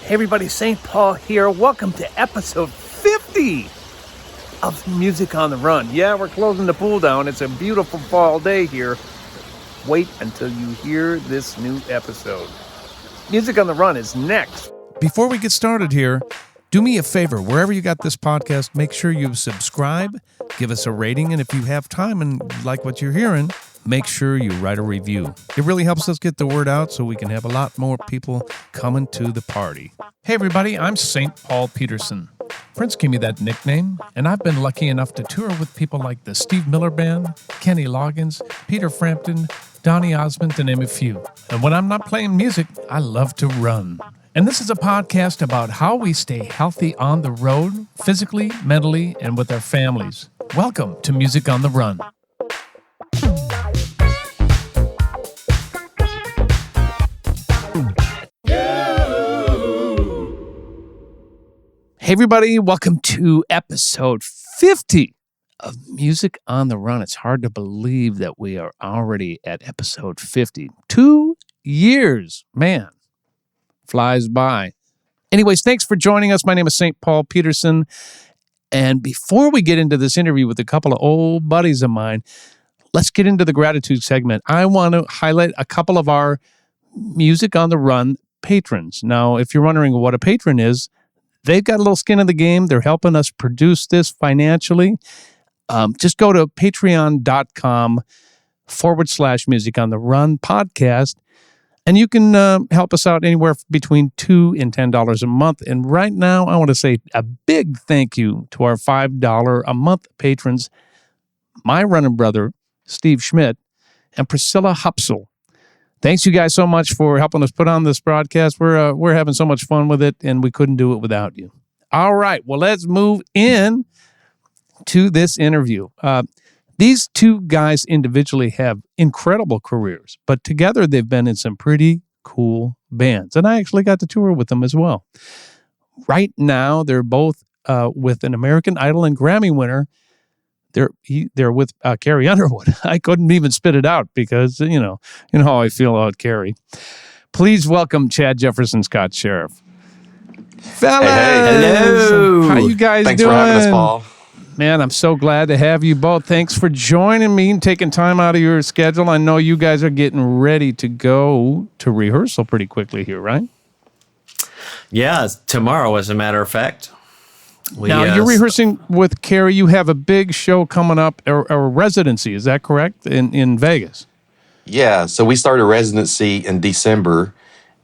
Hey everybody, St. Paul here. Welcome to episode 50 of Music on the Run. Yeah, we're closing the pool down. It's a beautiful fall day here. Wait until you hear this new episode. Music on the Run is next. Before we get started here, do me a favor. Wherever you got this podcast, make sure you subscribe, give us a rating, and if you have time and like what you're hearing, make sure you write a review. It really helps us get the word out so we can have a lot more people coming to the party. Hey everybody, I'm St. Paul Peterson. Friends gave me that nickname, and I've been lucky enough to tour with people like the Steve Miller Band, Kenny Loggins, Peter Frampton, Donny Osmond, to name a few. And when I'm not playing music, I love to run. And this is a podcast about how we stay healthy on the road, physically, mentally, and with our families. Welcome to Music on the Run. Hey everybody, welcome to episode 50 of Music on the Run. It's hard to believe that we are already at episode 50. 2 years, man, flies by. Anyways, thanks for joining us. My name is St. Paul Peterson. And before we get into this interview with a couple of old buddies of mine, let's get into the gratitude segment. I want to highlight a couple of our Music on the Run patrons. Now, if you're wondering what a patron is, they've got a little skin in the game. They're helping us produce this financially. Just go to patreon.com/Music on the Run podcast, and you can help us out anywhere between $2 and $10 a month. And right now, I want to say a big thank you to our $5 a month patrons, my running brother, Steve Schmidt, and Priscilla Hupsel. Thanks, you guys, so much for helping us put on this broadcast. We're having so much fun with it, and we couldn't do it without you. All right, well, let's move in to this interview. These two guys individually have incredible careers, but together they've been in some pretty cool bands, and I actually got to tour with them as well. Right now, they're both with an American Idol and Grammy winner. They're with Carrie Underwood. I couldn't even spit it out because, you know how I feel about Carrie. Please welcome Chad Jefferson, Scott Sheriff. Fellas! Hey. Hello! How you guys Thanks doing? for having us, Paul. Man, I'm so glad to have you both. Thanks for joining me and taking time out of your schedule. I know you guys are getting ready to go to rehearsal pretty quickly here, right? Yeah, tomorrow, as a matter of fact. Now, you're rehearsing with Carrie. You have a big show coming up, a residency. Is that correct, in Vegas? Yeah, so we started a residency in December,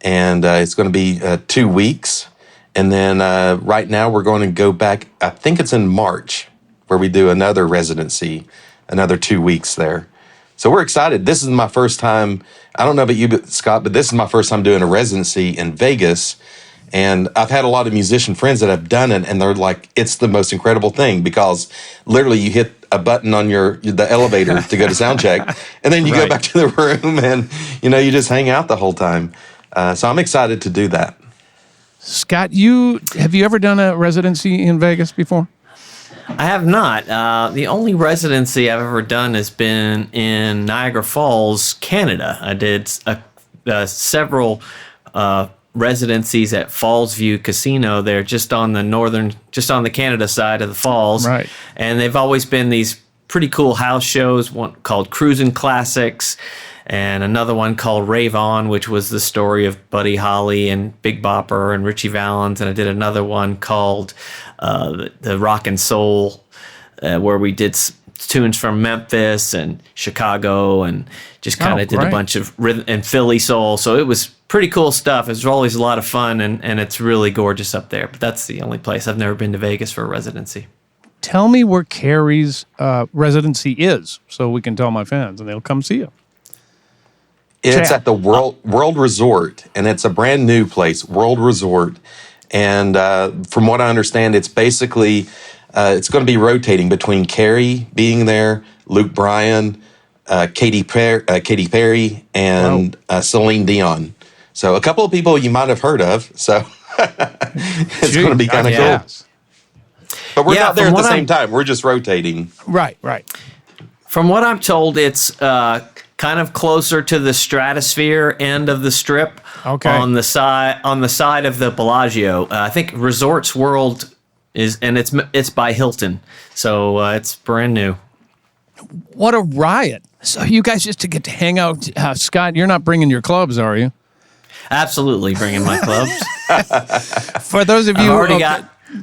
and it's going to be 2 weeks. And then right now we're going to go back, I think it's in March, where we do another residency, another 2 weeks there. So we're excited. This is my first time, I don't know about you, Scott, but this is my first time doing a residency in Vegas. And I've had a lot of musician friends that have done it, and they're like, it's the most incredible thing because literally you hit a button on the elevator to go to sound check, and then you go back to the room and, you just hang out the whole time. So I'm excited to do that. Scott, have you ever done a residency in Vegas before? I have not. The only residency I've ever done has been in Niagara Falls, Canada. I did several residencies at Fallsview Casino there, just on the Canada side of the falls. Right. And they've always been these pretty cool house shows, one called Cruisin' Classics, and another one called Rave On, which was the story of Buddy Holly and Big Bopper and Richie Valens. And I did another one called the Rock and Soul, where we did tunes from Memphis and Chicago and just kind of did a bunch of rhythm and Philly soul. So it was pretty cool stuff. It was always a lot of fun, and it's really gorgeous up there. But that's the only place. I've never been to Vegas for a residency. Tell me where Carrie's residency is so we can tell my fans and they'll come see you. It's at the World Resort, and it's a brand new place, World Resort. And from what I understand, it's basically, it's going to be rotating between Carrie being there, Luke Bryan, Katy Perry, and Celine Dion. So a couple of people you might have heard of. So it's going to be kind of cool. But we're not there at the same time. We're just rotating. Right. From what I'm told, it's kind of closer to the Stratosphere end of the Strip. Okay. On the side of the Bellagio. I think Resorts World it's by Hilton, so it's brand new. What a riot. So you guys just to get to hang out. Scott, you're not bringing your clubs, are you? Absolutely bringing my clubs. For those of you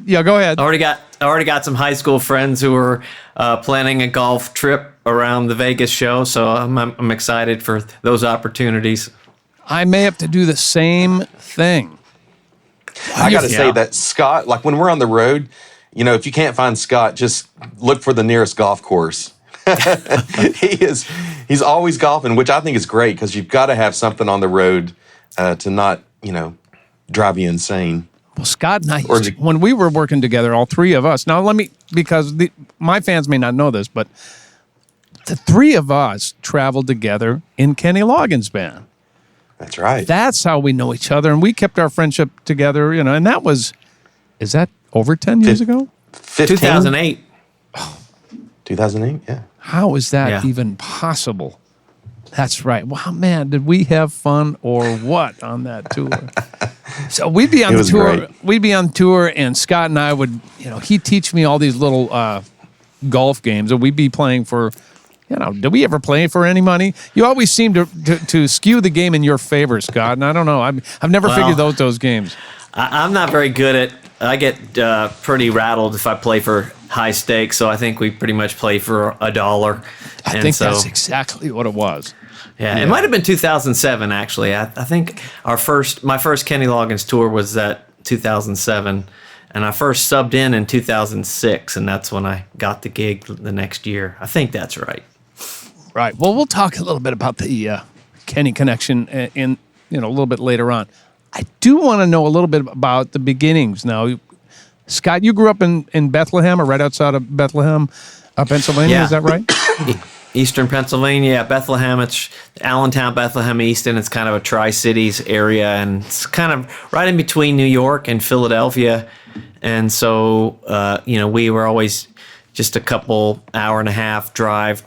yeah, go ahead. I already got some high school friends who are planning a golf trip around the Vegas show, so I'm excited for those opportunities. I may have to do the same thing. I got to say that Scott, like when we're on the road, if you can't find Scott, just look for the nearest golf course. He's always golfing, which I think is great because you've got to have something on the road to not, drive you insane. Well, Scott and I, when we were working together, all three of us. Now, because my fans may not know this, but the three of us traveled together in Kenny Loggins' band. That's right. That's how we know each other, and we kept our friendship together, and that was, is that over 10 years ago? 15? 2008. 2008, yeah. How is that even possible? That's right. Wow, man, did we have fun or what on that tour? So we'd be on the tour. Great. We'd be on tour, and Scott and I would, he'd teach me all these little golf games, and we'd be playing for, did we ever play for any money? You always seem to skew the game in your favor, Scott, and I don't know. I've never figured those games. I'm not very good at. I get pretty rattled if I play for high stakes, so I think we pretty much play for $1. I think that's exactly what it was. Yeah, it might have been 2007 actually. I think my first Kenny Loggins tour was that 2007, and I first subbed in 2006, and that's when I got the gig the next year. I think that's right. Right. Well, we'll talk a little bit about the Kenny connection in a little bit later on. I do want to know a little bit about the beginnings now. Scott, you grew up in Bethlehem, or right outside of Bethlehem, Pennsylvania, is that right? Eastern Pennsylvania, Bethlehem. It's Allentown, Bethlehem, Easton. It's kind of a Tri-Cities area, and it's kind of right in between New York and Philadelphia. And so, we were always just a couple hour and a half drive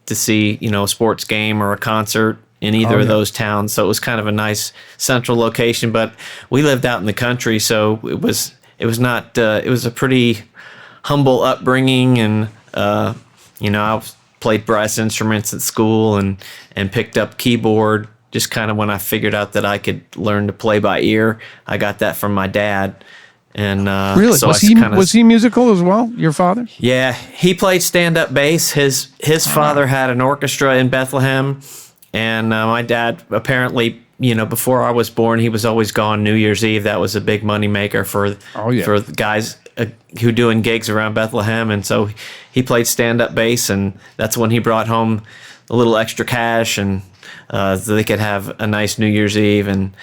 to see, a sports game or a concert in either of those towns. So it was kind of a nice central location, but we lived out in the country, so it was not. It was a pretty humble upbringing, and I played brass instruments at school and picked up keyboard just kind of when I figured out that I could learn to play by ear. I got that from my dad. And really, so was he musical as well? Your father? Yeah, he played stand-up bass. His father had an orchestra in Bethlehem, and my dad apparently, before I was born, he was always gone New Year's Eve. That was a big money maker for the guys who doing gigs around Bethlehem, and so he played stand-up bass, and that's when he brought home a little extra cash, and so they could have a nice New Year's Eve, and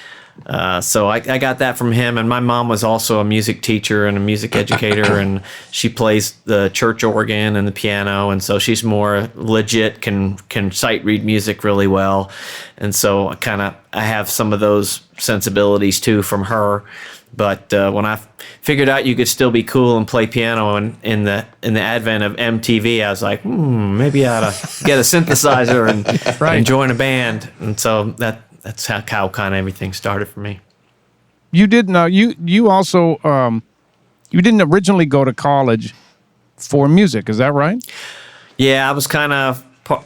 so I got that from him. And my mom was also a music teacher and a music educator, and she plays the church organ and the piano, and so she's more legit, can sight read music really well, and so I have some of those sensibilities too from her. But when I figured out you could still be cool and play piano in the advent of MTV, I was like, maybe I ought to get a synthesizer and join a band. And so that's how kind of everything started for me. You did now. You also you didn't originally go to college for music, is that right? Yeah,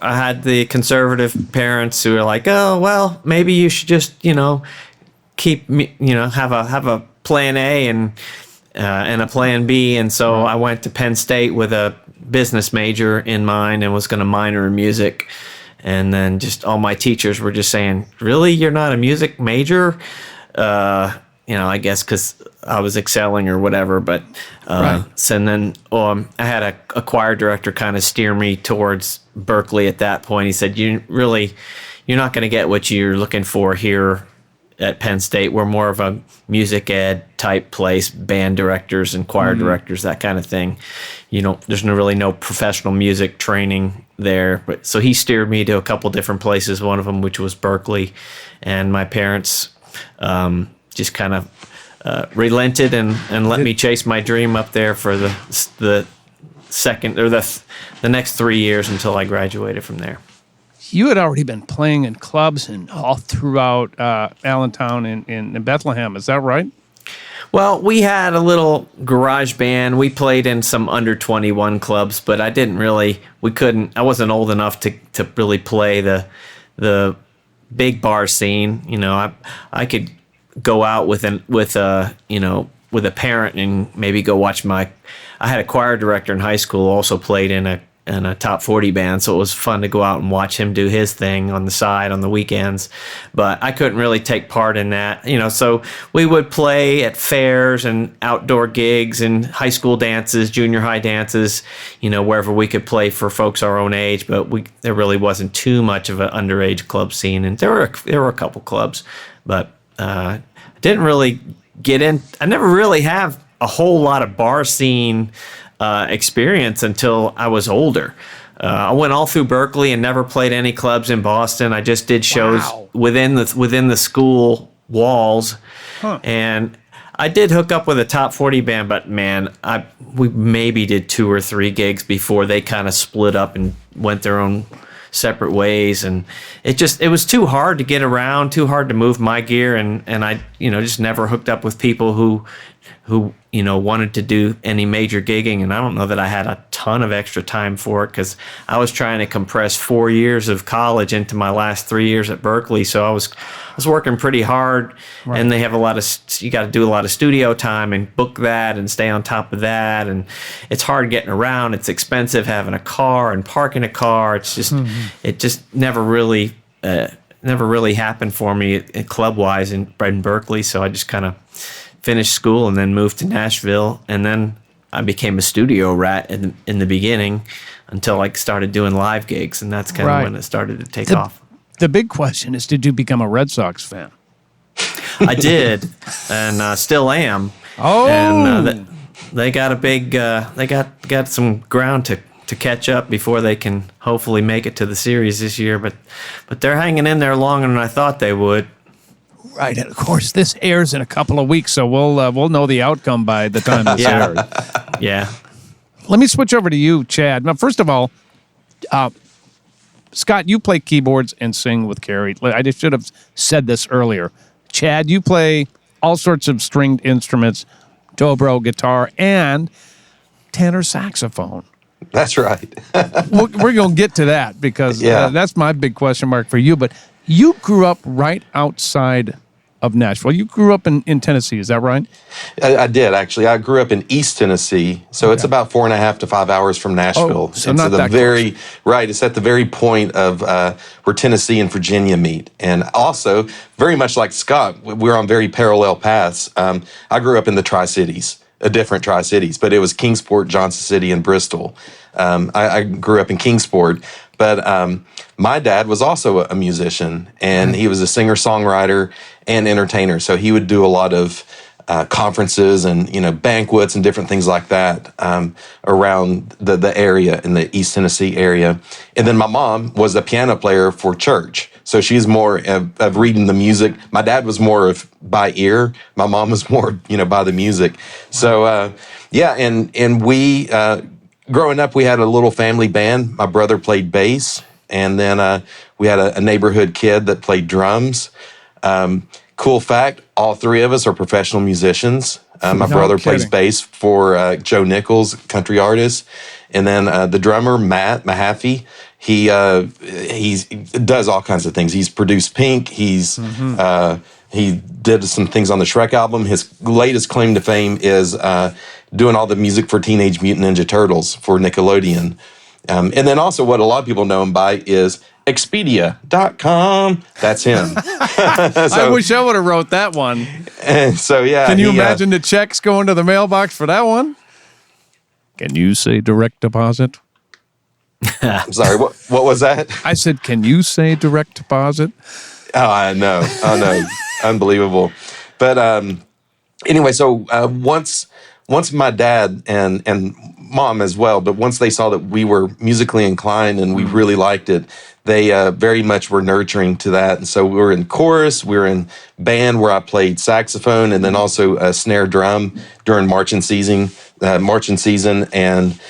I had the conservative parents who were like, oh well, maybe you should just keep have a plan A and a plan B, and so I went to Penn State with a business major in mind and was going to minor in music. And then just all my teachers were just saying, really, you're not a music major? I guess because I was excelling or whatever. But so then I had a choir director kind of steer me towards Berklee at that point. He said, you're not going to get what you're looking for here at Penn State. We're more of a music ed type place, band directors and choir directors, that kind of thing. There's really no professional music training there. But so he steered me to a couple different places, one of them which was Berklee, and my parents just kind of relented and let me chase my dream up there for the second or the next 3 years until I graduated from there. you had already been playing in clubs and all throughout Allentown and in Bethlehem. Is that right? Well, we had a little garage band. We played in some under 21 clubs, but I wasn't old enough to really play the big bar scene. You know, I could go out with a parent and maybe go watch I had a choir director in high school, also played in a top 40 band, so it was fun to go out and watch him do his thing on the side on the weekends. But I couldn't really take part in that, so we would play at fairs and outdoor gigs and high school dances, junior high dances, wherever we could play for folks our own age. But there really wasn't too much of an underage club scene, and there were a couple clubs, but didn't really get in. I never really have a whole lot of bar scene experience until I was older. I went all through Berkeley and never played any clubs in Boston. I just did shows within the school walls, and I did hook up with a top 40 band. But man, we maybe did 2 or 3 gigs before they kind of split up and went their own separate ways, and it was too hard to get around, too hard to move my gear, and I just never hooked up with people who wanted to do any major gigging. And I don't know that I had a ton of extra time for it, because I was trying to compress 4 years of college into my last 3 years at Berkeley. So I was working pretty hard, right. And they have you got to do a lot of studio time and book that and stay on top of that. And it's hard getting around. It's expensive having a car and parking a car. It's just, it just never really happened for me club wise in Berkeley. So I just kind of finished school and then moved to Nashville, and then I became a studio rat in the beginning until I started doing live gigs, and that's kind of when it started to take off. The big question is, did you become a Red Sox fan? I did, and still am. Oh, and they got a big they got some ground to catch up before they can hopefully make it to the series this year, but they're hanging in there longer than I thought they would. Right, and of course, this airs in a couple of weeks, so we'll know the outcome by the time this airs. Yeah. Let me switch over to you, Chad. Now, first of all, Scott, you play keyboards and sing with Carrie. I just should have said this earlier. Chad, you play all sorts of stringed instruments, dobro, guitar, and tenor saxophone. That's right. We're going to get to that, because that's my big question mark for you. But you grew up right outside of Nashville. You grew up in Tennessee, is that right? I did, actually. I grew up in East Tennessee, so it's about 4.5 to 5 hours from Nashville. Oh, so not that close. Right, it's at the very point of where Tennessee and Virginia meet. And also, very much like Scott, we're on very parallel paths. I grew up in the Tri-Cities, different Tri-Cities, but it was Kingsport, Johnson City, and Bristol. I grew up in Kingsport, but my dad was also a musician, and he was a singer-songwriter and entertainer. So he would do a lot of conferences and banquets and different things like that around the area in the East Tennessee area. And then my mom was a piano player for church, so she's more of reading the music. My dad was more of by ear. My mom was more by the music. So and we. Growing up, we had a little family band. My brother played bass, and then we had a neighborhood kid that played drums. Cool fact, all 3 of us are professional musicians. My brother plays bass for Joe Nichols, country artist. And then the drummer, Matt Mahaffey, he does all kinds of things. He's produced Pink. He did some things on the Shrek album. His latest claim to fame is doing all the music for Teenage Mutant Ninja Turtles for Nickelodeon. And then also what a lot of people know him by is Expedia.com. That's him. I wish I would have wrote that one. And so, yeah. Can you imagine the checks going to the mailbox for that one? Can you say direct deposit? I'm sorry, what was that? I said, can you say direct deposit? Oh, I know. Unbelievable. But anyway, so once my dad and mom as well, but once they saw that we were musically inclined and we really liked it, they very much were nurturing to that. And so we were in chorus, we were in band where I played saxophone and then also snare drum during marching season. And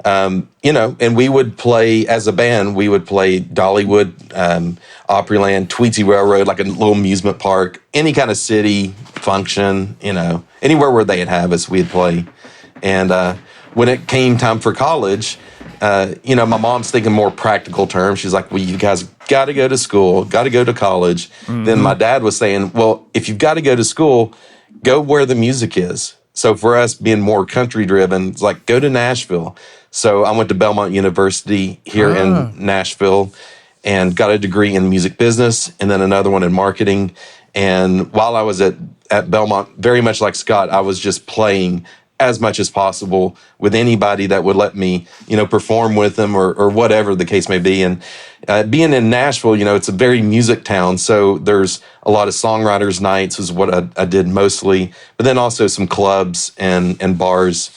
And we would play as a band. We would play Dollywood, Opryland, Tweetsie Railroad, like a little amusement park, any kind of city function, anywhere where they'd have us, we'd play. And when it came time for college, my mom's thinking more practical terms. She's like, well, you guys got to go to school, got to go to college. Mm-hmm. Then my dad was saying, well, if you've got to go to school, go where the music is. So for us being more country driven, it's like, go to Nashville. So I went to Belmont University here in Nashville and got a degree in music business and then another one in marketing. And while I was at Belmont, very much like Scott, I was just playing as much as possible with anybody that would let me, perform with them or whatever the case may be. And being in Nashville, it's a very music town. So there's a lot of songwriters nights is what I did mostly, but then also some clubs and bars,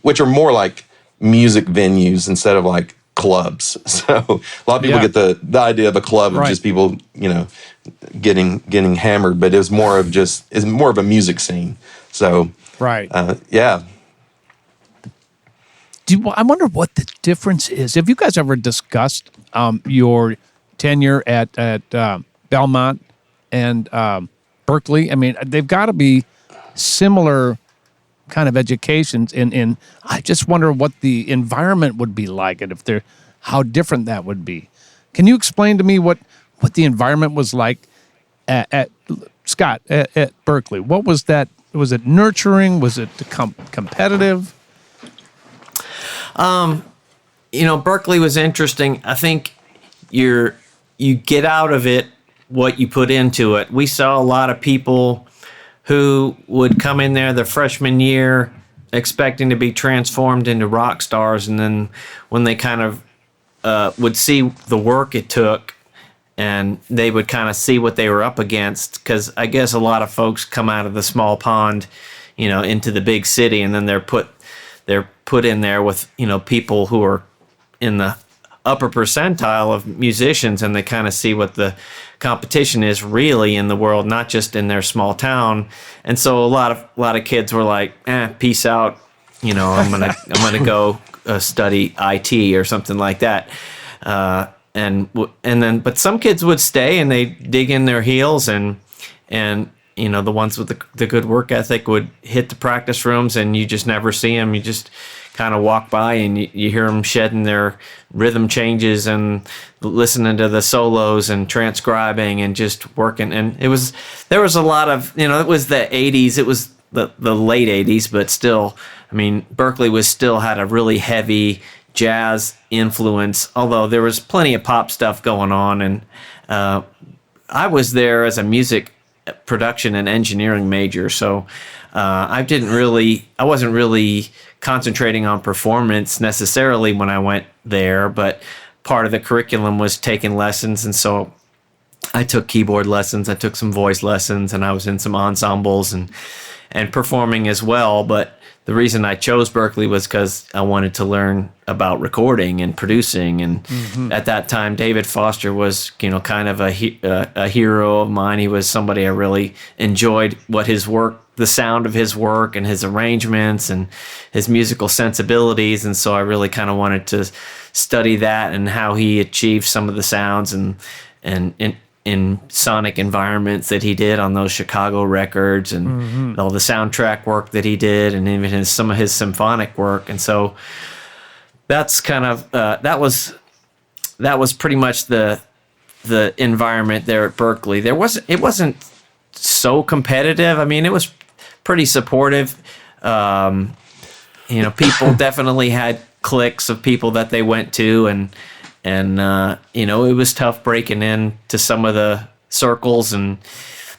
which are more like music venues instead of like clubs. So a lot of people get the idea of a club of just people, getting hammered, but it's more of a music scene. So, right. Yeah. I wonder what the difference is. Have you guys ever discussed your tenure at Belmont and Berkeley? I mean, they've got to be similar kind of educations. In I just wonder what the environment would be like, and how different that would be. Can you explain to me what the environment was like at Scott at Berkeley? What was that? Was it nurturing? Was it competitive? Berkeley was interesting. I think you get out of it what you put into it. We saw a lot of people who would come in there their freshman year expecting to be transformed into rock stars, and then when they kind of would see the work it took, and they would kind of see what they were up against, because I guess a lot of folks come out of the small pond, into the big city, and then they're put in there with, people who are in the upper percentile of musicians, and they kind of see what the competition is really in the world, not just in their small town. And so a lot of kids were like, peace out, I'm gonna go study IT or something like that. But some kids would stay and they dig in their heels, and the ones with the good work ethic would hit the practice rooms, and you just never see them. You just kind of walk by and you hear them shedding their rhythm changes and listening to the solos and transcribing and just working. And there was a lot of, it was the 80s. It was the late 80s, but still, I mean, Berkeley still had a really heavy jazz influence, although there was plenty of pop stuff going on. And I was there as a music production and engineering major, so I wasn't really concentrating on performance necessarily when I went there, but part of the curriculum was taking lessons, and so I took keyboard lessons, I took some voice lessons, and I was in some ensembles and performing as well. But the reason I chose Berkeley was because I wanted to learn about recording and producing. And at that time, David Foster was, kind of a hero of mine. He was somebody I really enjoyed the sound of his work and his arrangements and his musical sensibilities. And so I really kind of wanted to study that and how he achieved some of the sounds and in sonic environments that he did on those Chicago records, and all the soundtrack work that he did, and even some of his symphonic work. And so that's kind of that was pretty much the environment there at Berkeley. It wasn't so competitive. I mean, it was pretty supportive. People definitely had cliques of people that they went to, and it was tough breaking in to some of the circles,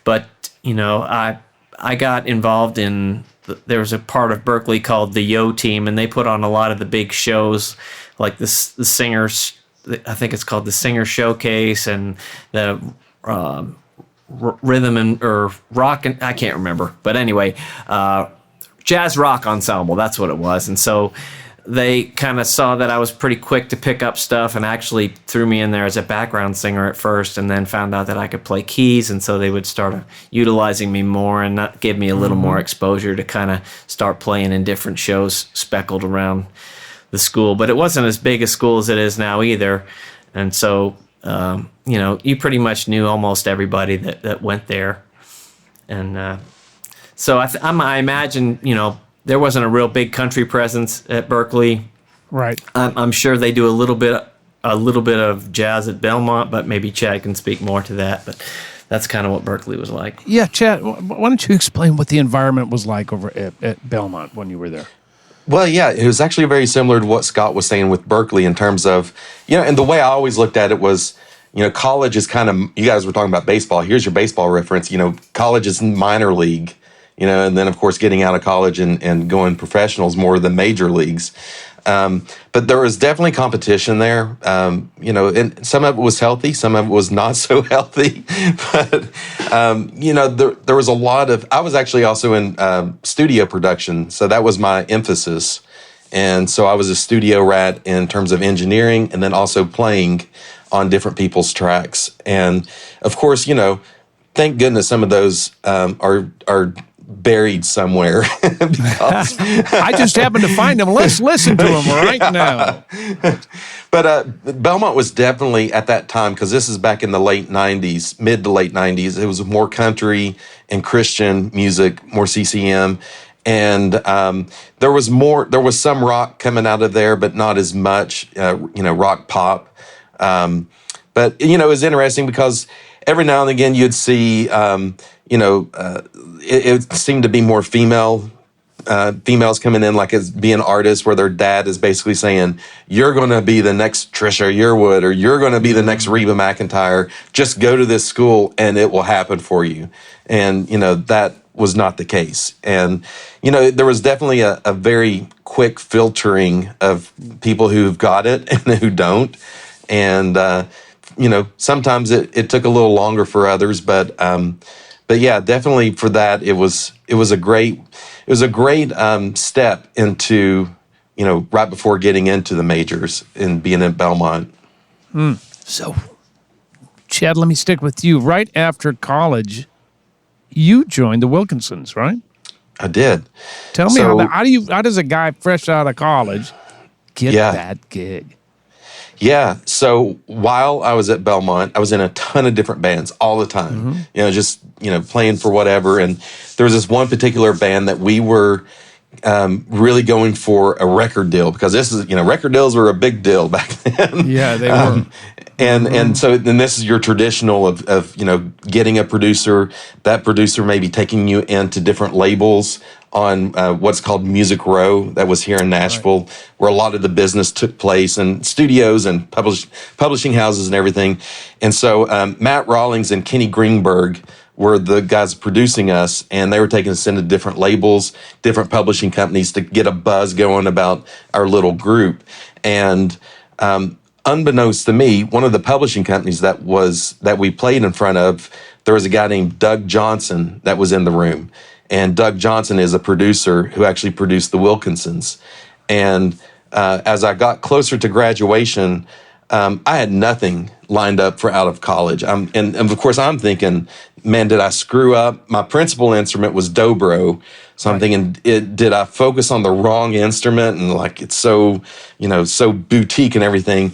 but I got involved in. There was a part of Berkeley called the Yo Team, and they put on a lot of the big shows, like the Singers. I think it's called the Singer Showcase, and the rhythm or rock, and I can't remember, but anyway, jazz rock ensemble. That's what it was, and so they kind of saw that I was pretty quick to pick up stuff, and actually threw me in there as a background singer at first, and then found out that I could play keys, and so they would start utilizing me more and not give me a little more exposure to kind of start playing in different shows speckled around the school, but it wasn't as big a school as it is now either. And so, you pretty much knew almost everybody that went there. And so I imagine, there wasn't a real big country presence at Berkeley. Right. I'm sure they do a little bit of jazz at Belmont, but maybe Chad can speak more to that. But that's kind of what Berkeley was like. Yeah, Chad, why don't you explain what the environment was like over at Belmont when you were there? Well, yeah, it was actually very similar to what Scott was saying with Berkeley in terms of, and the way I always looked at it was, college is kind of, you guys were talking about baseball. Here's your baseball reference. College is minor league, and then, of course, getting out of college and going professionals more than major leagues. But there was definitely competition there, and some of it was healthy, some of it was not so healthy. But, there was a lot of, I was actually also in studio production, so that was my emphasis. And so I was a studio rat in terms of engineering and then also playing on different people's tracks. And of course, thank goodness some of those are buried somewhere. Because I just happened to find them. Let's listen to them right now. But Belmont was definitely at that time, because this is back in the late 90s, mid to late 90s, it was more country and Christian music, more CCM. And there was some rock coming out of there, but not as much, rock pop. But, it was interesting because every now and again you'd see, it seemed to be more females coming in like as being artists, where their dad is basically saying, you're going to be the next Trisha Yearwood, or you're going to be the next Reba McEntire. Just go to this school and it will happen for you. And, that was not the case. And, there was definitely a very quick filtering of people who've got it and who don't. And, sometimes it took a little longer for others, but yeah, definitely for that, it was a great step into, right before getting into the majors and being in Belmont. So, Chad, let me stick with you. Right after college, you joined the Wilkinsons, right? I did. Tell me how does a guy fresh out of college get that gig? Yeah. So while I was at Belmont, I was in a ton of different bands all the time, just, playing for whatever. And there was this one particular band that we were really going for a record deal, because this is, record deals were a big deal back then. Yeah, they were. And so then this is your traditional of getting a producer, that producer maybe taking you into different labels on what's called Music Row, that was here in Nashville, right, where a lot of the business took place, and studios and publishing houses and everything. And so Matt Rawlings and Kenny Greenberg were the guys producing us, and they were taking us into different labels, different publishing companies to get a buzz going about our little group. And unbeknownst to me, one of the publishing companies that we played in front of, there was a guy named Doug Johnson that was in the room. And Doug Johnson is a producer who actually produced the Wilkinsons. And as I got closer to graduation, I had nothing lined up for out of college. And of course, I'm thinking, man, did I screw up? My principal instrument was dobro. So I'm thinking, did I focus on the wrong instrument? And like, it's so, so boutique and everything.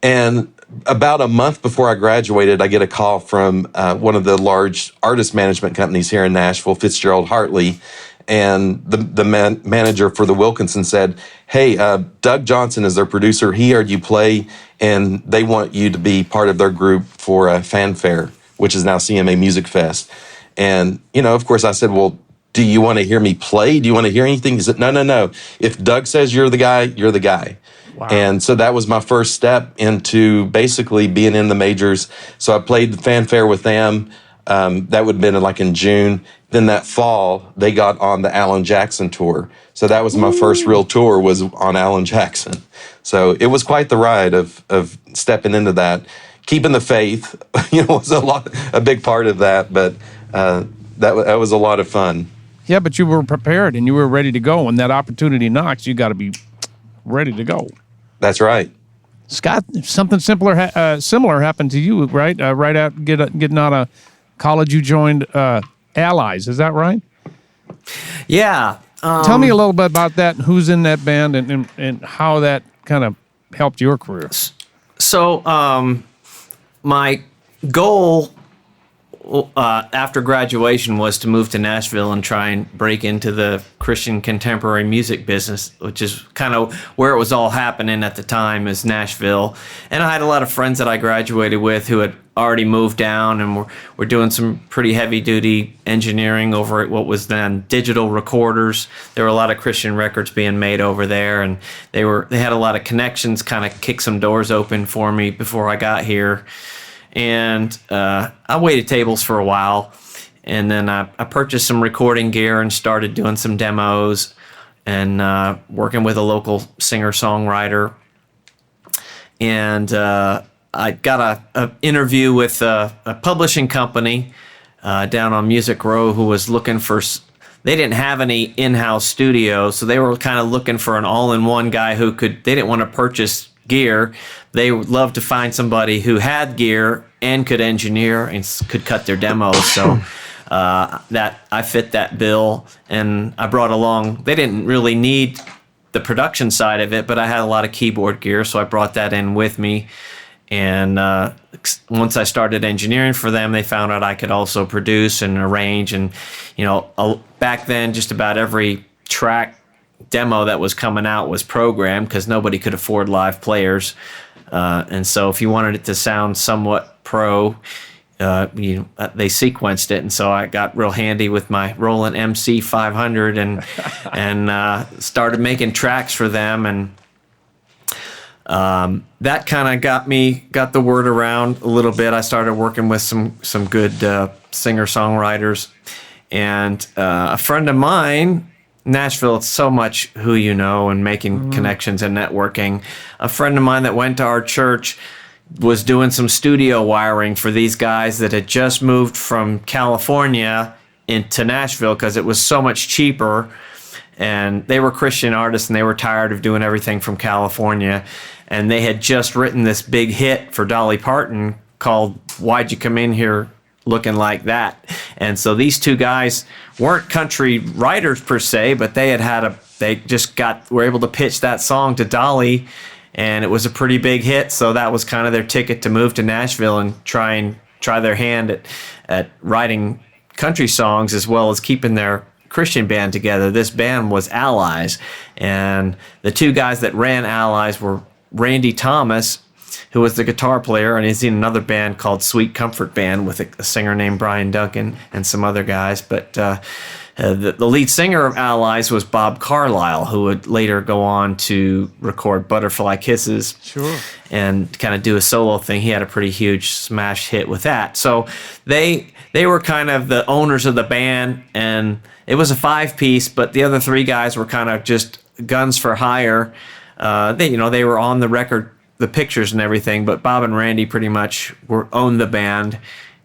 And about a month before I graduated, I get a call from one of the large artist management companies here in Nashville, Fitzgerald Hartley. And the manager for the Wilkinson said, hey, Doug Johnson is their producer. He heard you play, and they want you to be part of their group for Fanfare, which is now CMA Music Fest. And, of course, I said, well, do you want to hear me play? Do you want to hear anything? He said, no. If Doug says you're the guy, you're the guy. Wow. And so that was my first step into basically being in the majors. So I played the Fanfare with them. That would have been like in June. Then that fall, they got on the Alan Jackson tour. So that was my first real tour, was on Alan Jackson. So it was quite the ride of stepping into that. Keeping the faith, was a big part of that. But that was a lot of fun. Yeah, but you were prepared and you were ready to go. When that opportunity knocks, you got to be ready to go. That's right. Scott, something similar happened to you, right? Right out getting out of college, you joined Allies. Is that right? Yeah. Tell me a little bit about that, and who's in that band, and how that kind of helped your career. So my goal after graduation was to move to Nashville and try and break into the Christian contemporary music business, which is kind of where it was all happening at the time, is Nashville. And I had a lot of friends that I graduated with who had already moved down and were doing some pretty heavy-duty engineering over at what was then Digital Recorders. There were a lot of Christian records being made over there, and they had a lot of connections, kind of kicked some doors open for me before I got here. And I waited tables for a while, and then I purchased some recording gear and started doing some demos and working with a local singer-songwriter. And I got an interview with a publishing company down on Music Row who was looking for... They didn't have any in-house studio, so they were kind of looking for an all-in-one guy who could... They didn't want to purchase gear. They would love to find somebody who had gear and could engineer and could cut their demos. So that I fit that bill, and I brought along... They didn't really need the production side of it, but I had a lot of keyboard gear, so I brought that in with me. And once I started engineering for them, they found out I could also produce and arrange. And, back then, just about every track demo that was coming out was programmed because nobody could afford live players. And so if you wanted it to sound somewhat pro, they sequenced it. And so I got real handy with my Roland MC500 and started making tracks for them. And that kind of got the word around a little bit. I started working with some good singer-songwriters. And a friend of mine... Nashville, it's so much who you know and making connections and networking. A friend of mine that went to our church was doing some studio wiring for these guys that had just moved from California into Nashville because it was so much cheaper. And they were Christian artists, and they were tired of doing everything from California. And they had just written this big hit for Dolly Parton called Why'd You Come In Here Looking Like That? And so these two guys weren't country writers per se, but they were able to pitch that song to Dolly, and it was a pretty big hit. So that was kind of their ticket to move to Nashville and try their hand at writing country songs as well as keeping their Christian band together. This band was Allies, and the two guys that ran Allies were Randy Thomas, who was the guitar player, and he's in another band called Sweet Comfort Band with a singer named Brian Duncan and some other guys. But the lead singer of Allies was Bob Carlyle, who would later go on to record Butterfly Kisses. Sure. And kind of do a solo thing. He had a pretty huge smash hit with that. So they were kind of the owners of the band, and it was a 5-piece, but the other 3 guys were kind of just guns for hire. They were on the record, the pictures and everything, but Bob and Randy pretty much owned the band,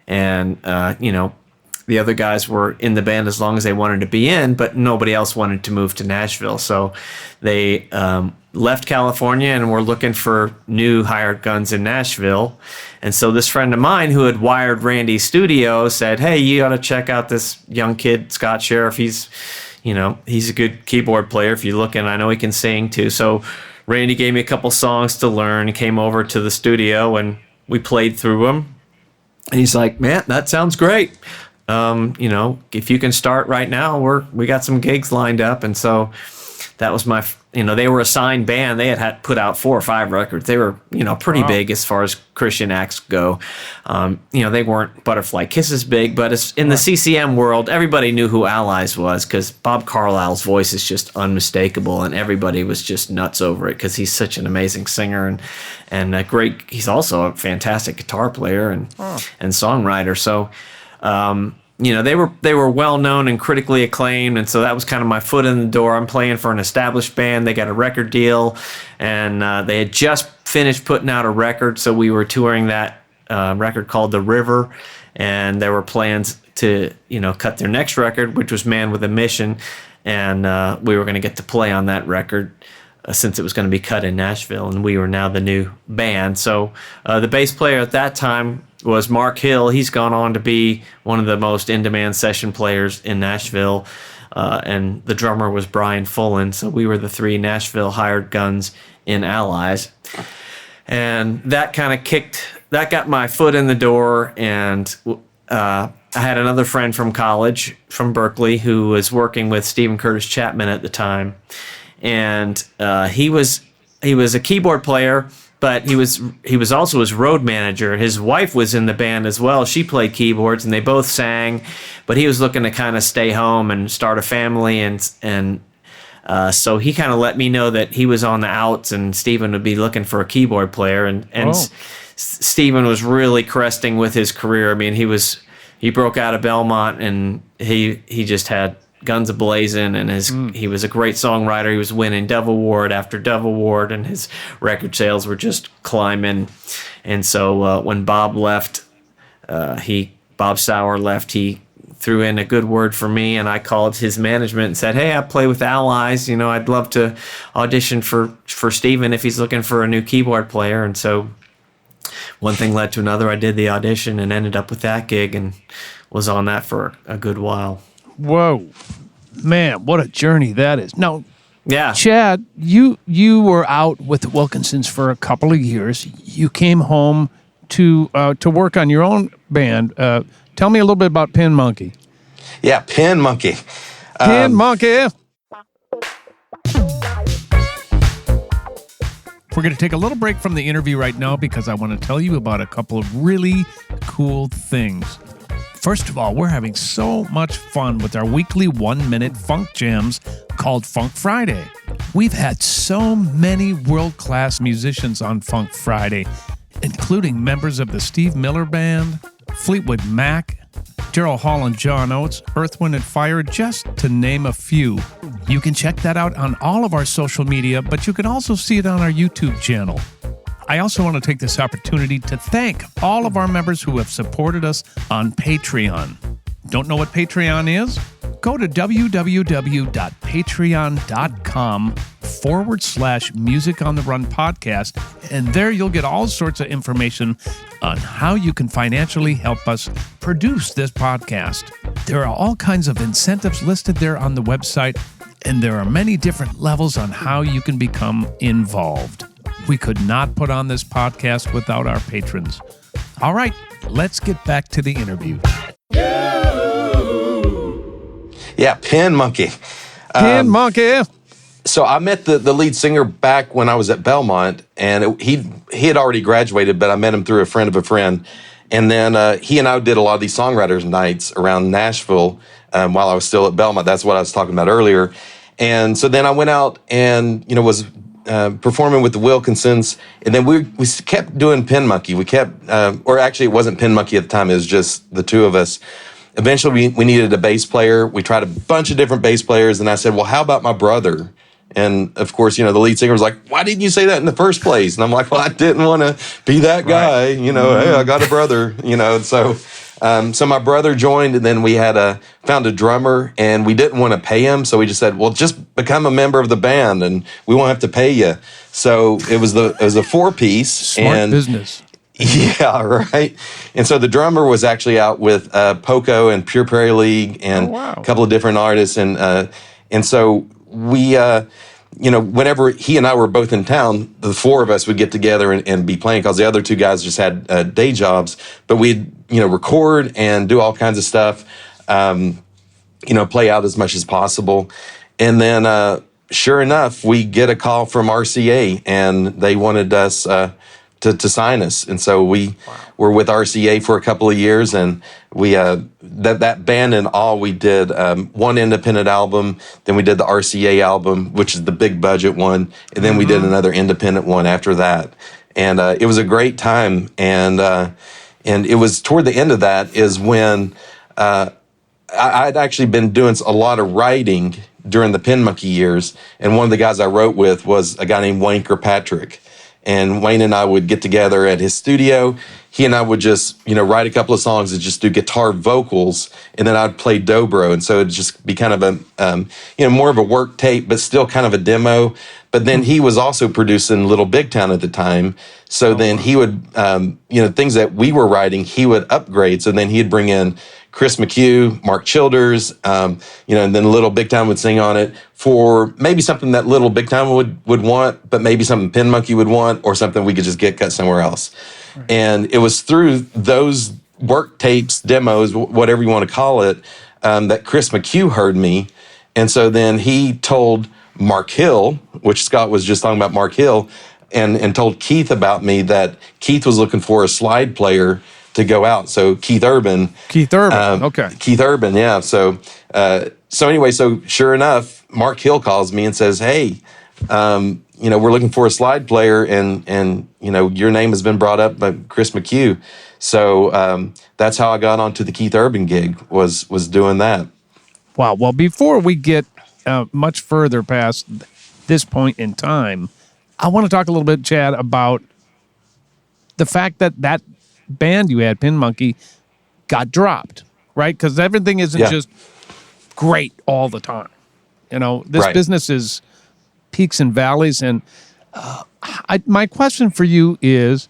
and the other guys were in the band as long as they wanted to be in, but nobody else wanted to move to Nashville. So they left California and were looking for new hired guns in Nashville. And so this friend of mine who had wired Randy's studio said, "Hey, you ought to check out this young kid, Scott Sheriff. He's a good keyboard player if you're looking. I know he can sing too." So Randy gave me a couple songs to learn. He came over to the studio and we played through them. And he's like, "Man, that sounds great. If you can start right now, we got some gigs lined up." And so that was they were a signed band. They had put out 4 or 5 records. They were, pretty big as far as Christian acts go. They weren't Butterfly Kisses big, but in the CCM world, everybody knew who Allies was because Bob Carlyle's voice is just unmistakable, and everybody was just nuts over it because he's such an amazing singer and a great. He's also a fantastic guitar player and songwriter. So. They were well known and critically acclaimed, and so that was kind of my foot in the door. I'm playing for an established band. They got a record deal, and they had just finished putting out a record, so we were touring that record called The River, and there were plans to cut their next record, which was Man with a Mission, and we were going to get to play on that record since it was going to be cut in Nashville, and we were now the new band. So the bass player at that time was Mark Hill. He's gone on to be one of the most in-demand session players in Nashville. and the drummer was Brian Fullen. So we were the three Nashville hired guns in Allies. And that kind of got my foot in the door. And I had another friend from college, from Berkeley, who was working with Stephen Curtis Chapman at the time. And he was a keyboard player, but he was also his road manager. His wife was in the band as well. She played keyboards, and they both sang. But he was looking to kind of stay home and start a family, and so he kind of let me know that he was on the outs, and Stephen would be looking for a keyboard player. And Stephen was really cresting with his career. I mean, he broke out of Belmont, and he just had guns a-blazing, and he was a great songwriter. He was winning Dove Award after Dove Award, and his record sales were just climbing. And so when Bob left, Bob Sauer left, he threw in a good word for me, and I called his management and said, "Hey, I play with Allies. I'd love to audition for Stephen if he's looking for a new keyboard player." And so one thing led to another. I did the audition and ended up with that gig, and was on that for a good while. Whoa, man, what a journey that is. Now, yeah, Chad, you were out with the Wilkinsons for a couple of years. You came home to work on your own band. Tell me a little bit about Pin Monkey. Yeah, Pin Monkey. Pin Monkey. We're going to take a little break from the interview right now because I want to tell you about a couple of really cool things. First of all, we're having so much fun with our weekly 1-minute funk jams called Funk Friday. We've had so many world-class musicians on Funk Friday, including members of the Steve Miller Band, Fleetwood Mac, Daryl Hall and John Oates, Earth, Wind & Fire, just to name a few. You can check that out on all of our social media, but you can also see it on our YouTube channel. I also want to take this opportunity to thank all of our members who have supported us on Patreon. Don't know what Patreon is? Go to www.patreon.com/Music on the Run podcast, and there you'll get all sorts of information on how you can financially help us produce this podcast. There are all kinds of incentives listed there on the website, and there are many different levels on how you can become involved. We could not put on this podcast without our patrons. All right, let's get back to the interview. Yeah, Pin Monkey. Pin Monkey. So I met the lead singer back when I was at Belmont, and he had already graduated, but I met him through a friend of a friend. And then he and I did a lot of these songwriters nights around Nashville while I was still at Belmont. That's what I was talking about earlier. And so then I went out and, was performing with the Wilkinsons, and then we kept doing Pin Monkey. We kept, or actually it wasn't Pin Monkey at the time, it was just the two of us. Eventually we needed a bass player. We tried a bunch of different bass players, and I said, well, how about my brother? And of course, the lead singer was like, why didn't you say that in the first place? And I'm like, well, I didn't want to be that guy, Hey, I got a brother, So my brother joined, and then we found a drummer, and we didn't want to pay him. So we just said, well, just become a member of the band and we won't have to pay you. So it was a 4-piece. Smart business. Yeah, right. And so the drummer was actually out with Poco and Pure Prairie League and a couple of different artists. And so we, whenever he and I were both in town, the four of us would get together and be playing, because the other two guys just had day jobs. But we'd, record and do all kinds of stuff, play out as much as possible. And then sure enough, we get a call from RCA, and they wanted us to sign us. And so we were with RCA for a couple of years, and we that band and all, we did one independent album, then we did the RCA album, which is the big budget one, and then we did another independent one after that. And it was a great time. And it was toward the end of that is when I'd actually been doing a lot of writing during the Pin Monkey years, and one of the guys I wrote with was a guy named Wayne Kirkpatrick. And Wayne and I would get together at his studio. He and I would just, write a couple of songs and just do guitar vocals, and then I'd play dobro. And so it'd just be kind of a, more of a work tape, but still kind of a demo. But then he was also producing Little Big Town at the time. So then he would, things that we were writing, he would upgrade. So then he'd bring in, Chris McHugh, Mark Childers, you know, and then Little Big Time would sing on it for maybe something that Little Big Time would want, but maybe something Pin Monkey would want, or something we could just get cut somewhere else. Right. And it was through those work tapes, demos, whatever you want to call it, that Chris McHugh heard me. And so then he told Mark Hill, which Scott was just talking about Mark Hill, and told Keith about me, that Keith was looking for a slide player to go out. So Keith Urban. Okay. Keith Urban, yeah. So anyway, so sure enough, Mark Hill calls me and says, hey, you know, we're looking for a slide player, and you know, your name has been brought up by Chris McHugh. So that's how I got onto the Keith Urban gig, was doing that. Wow. Well, before we get much further past this point in time, I want to talk a little bit, Chad, about the fact that that band you had, Pin Monkey, got dropped, right? Because everything isn't just great all the time. You know, this business is peaks and valleys. And my question for you is,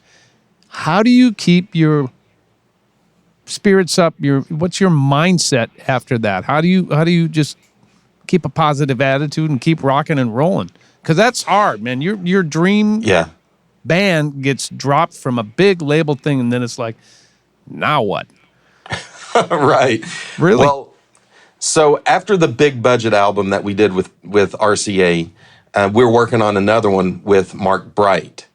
how do you keep your spirits up? What's your mindset after that? How do you just keep a positive attitude and keep rocking and rolling? Because that's hard, man. Your dream band gets dropped from a big label thing, and then it's like, now what? Right. Really? Well, so after the big budget album that we did with RCA, we were working on another one with Mark Bright.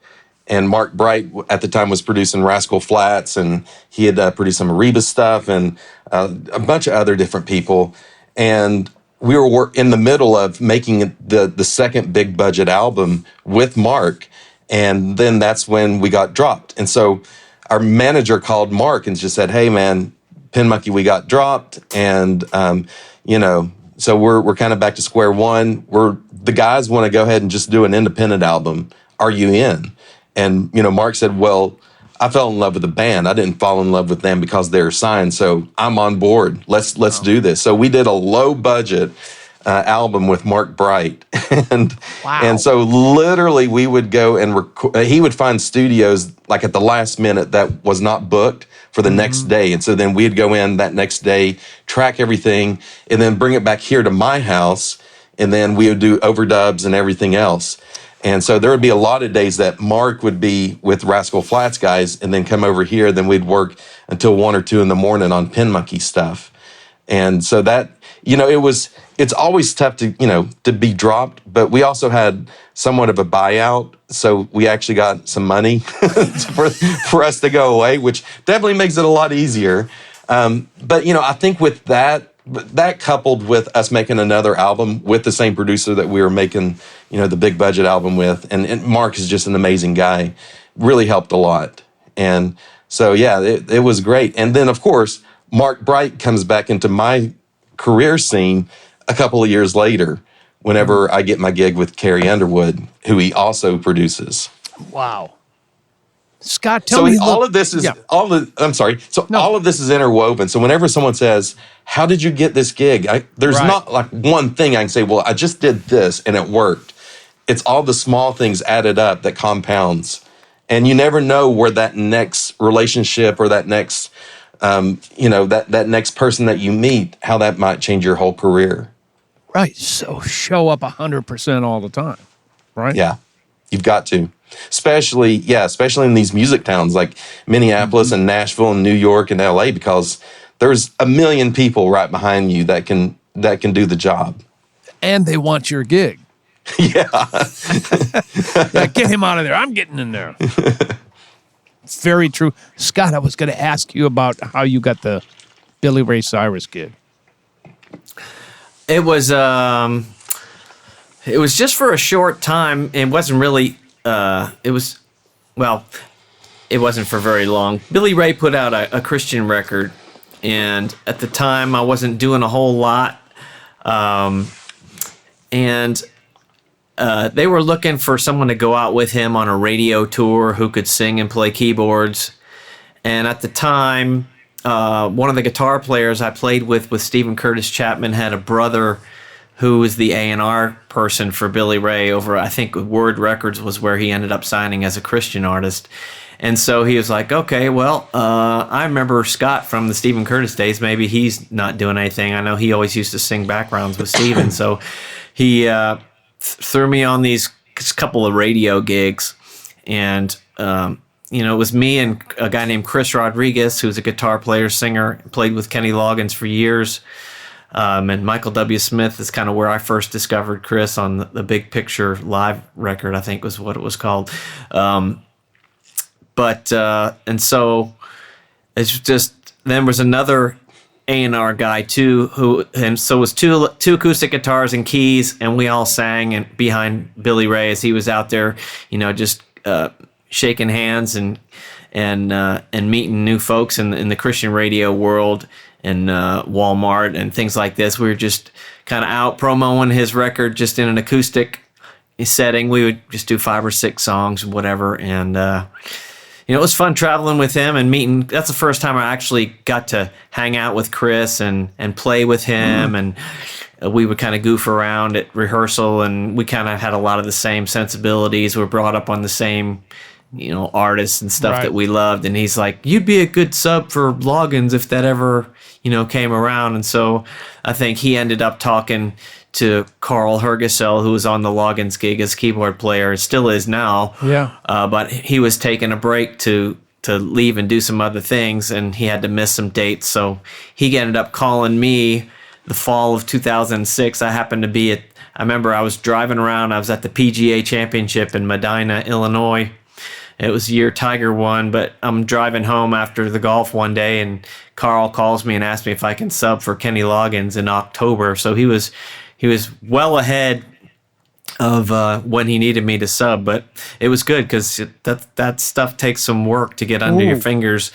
And Mark Bright at the time was producing Rascal Flatts, and he had produced some Ariba stuff and a bunch of other different people. And we were in the middle of making the second big budget album with Mark, and then that's when we got dropped. And so our manager called Mark and just said, hey, man, Pin Monkey, we got dropped, and you know, so we're kind of back to square one. The guys want to go ahead and just do an independent album. Are you in? And you know, Mark said, well, I fell in love with the band. I didn't fall in love with them because they're signed, so I'm on board. Let's do this. So we did a low budget album with Mark Bright, and so literally we would go and he would find studios like at the last minute that was not booked for the next day, and so then we'd go in that next day, track everything, and then bring it back here to my house, and then we would do overdubs and everything else. And so there would be a lot of days that Mark would be with Rascal Flatts guys and then come over here. Then we'd work until 1 or 2 in the morning on Pin Monkey stuff. And so that, you know, it's always tough to be dropped, but we also had somewhat of a buyout. So we actually got some money for us to go away, which definitely makes it a lot easier. But, you know, I think with that coupled with us making another album with the same producer that we were making, you know, the big budget album with, and Mark is just an amazing guy, really helped a lot. And so, yeah, it was great. And then, of course, Mark Bright comes back into my career scene a couple of years later whenever I get my gig with Carrie Underwood, who he also produces. Wow. Scott, tell me. All of this is all of this is interwoven. So whenever someone says, "How did you get this gig?" There's not like one thing I can say. Well, I just did this and it worked. It's all the small things added up that compounds, and you never know where that next relationship or that next, that next person that you meet, how that might change your whole career. Right. So show up 100% all the time. Right. Yeah, you've got to. Especially in these music towns like Minneapolis and Nashville and New York and LA, because there's a million people right behind you that can do the job. And they want your gig. Yeah. Yeah, get him out of there. I'm getting in there. Very true. Scott, I was going to ask you about how you got the Billy Ray Cyrus gig. It was just for a short time. It wasn't really. It wasn't for very long. Billy Ray put out a Christian record, and at the time I wasn't doing a whole lot. And they were looking for someone to go out with him on a radio tour who could sing and play keyboards. And at the time, one of the guitar players I played with Stephen Curtis Chapman, had a brother who was the A&R person for Billy Ray over, I think, Word Records was where he ended up signing as a Christian artist. And so he was like, okay, well, I remember Scott from the Stephen Curtis days. Maybe he's not doing anything. I know he always used to sing backgrounds with Stephen. So he threw me on these couple of radio gigs. And, it was me and a guy named Chris Rodriguez, who's a guitar player, singer, played with Kenny Loggins for years. And Michael W. Smith is kind of where I first discovered Chris on the Big Picture live record, I think was what it was called. And so it's just, then was another A&R guy too, and so it was two acoustic guitars and keys, and we all sang and behind Billy Ray as he was out there, just shaking hands and meeting new folks in the Christian radio world and Walmart and things like this. We were just kind of out promoting his record just in an acoustic setting. We would just do 5 or 6 songs, whatever, and it was fun traveling with him and meeting. That's the first time I actually got to hang out with Chris and play with him. And we would kind of goof around at rehearsal, and we kind of had a lot of the same sensibilities. We were brought up on the same, artists and stuff that we loved. And he's like, you'd be a good sub for Loggins if that ever, came around. And so I think he ended up talking to Carl Hergesell, who was on the Loggins gig as keyboard player, still is now. Yeah. But he was taking a break to leave and do some other things, and he had to miss some dates. So he ended up calling me the fall of 2006. I happened to be I remember I was driving around. I was at the PGA Championship in Medina, Illinois. It was the year Tiger won, but I'm driving home after the golf one day, and Carl calls me and asks me if I can sub for Kenny Loggins in October. So he was well ahead of when he needed me to sub, but it was good because that stuff takes some work to get under your fingers.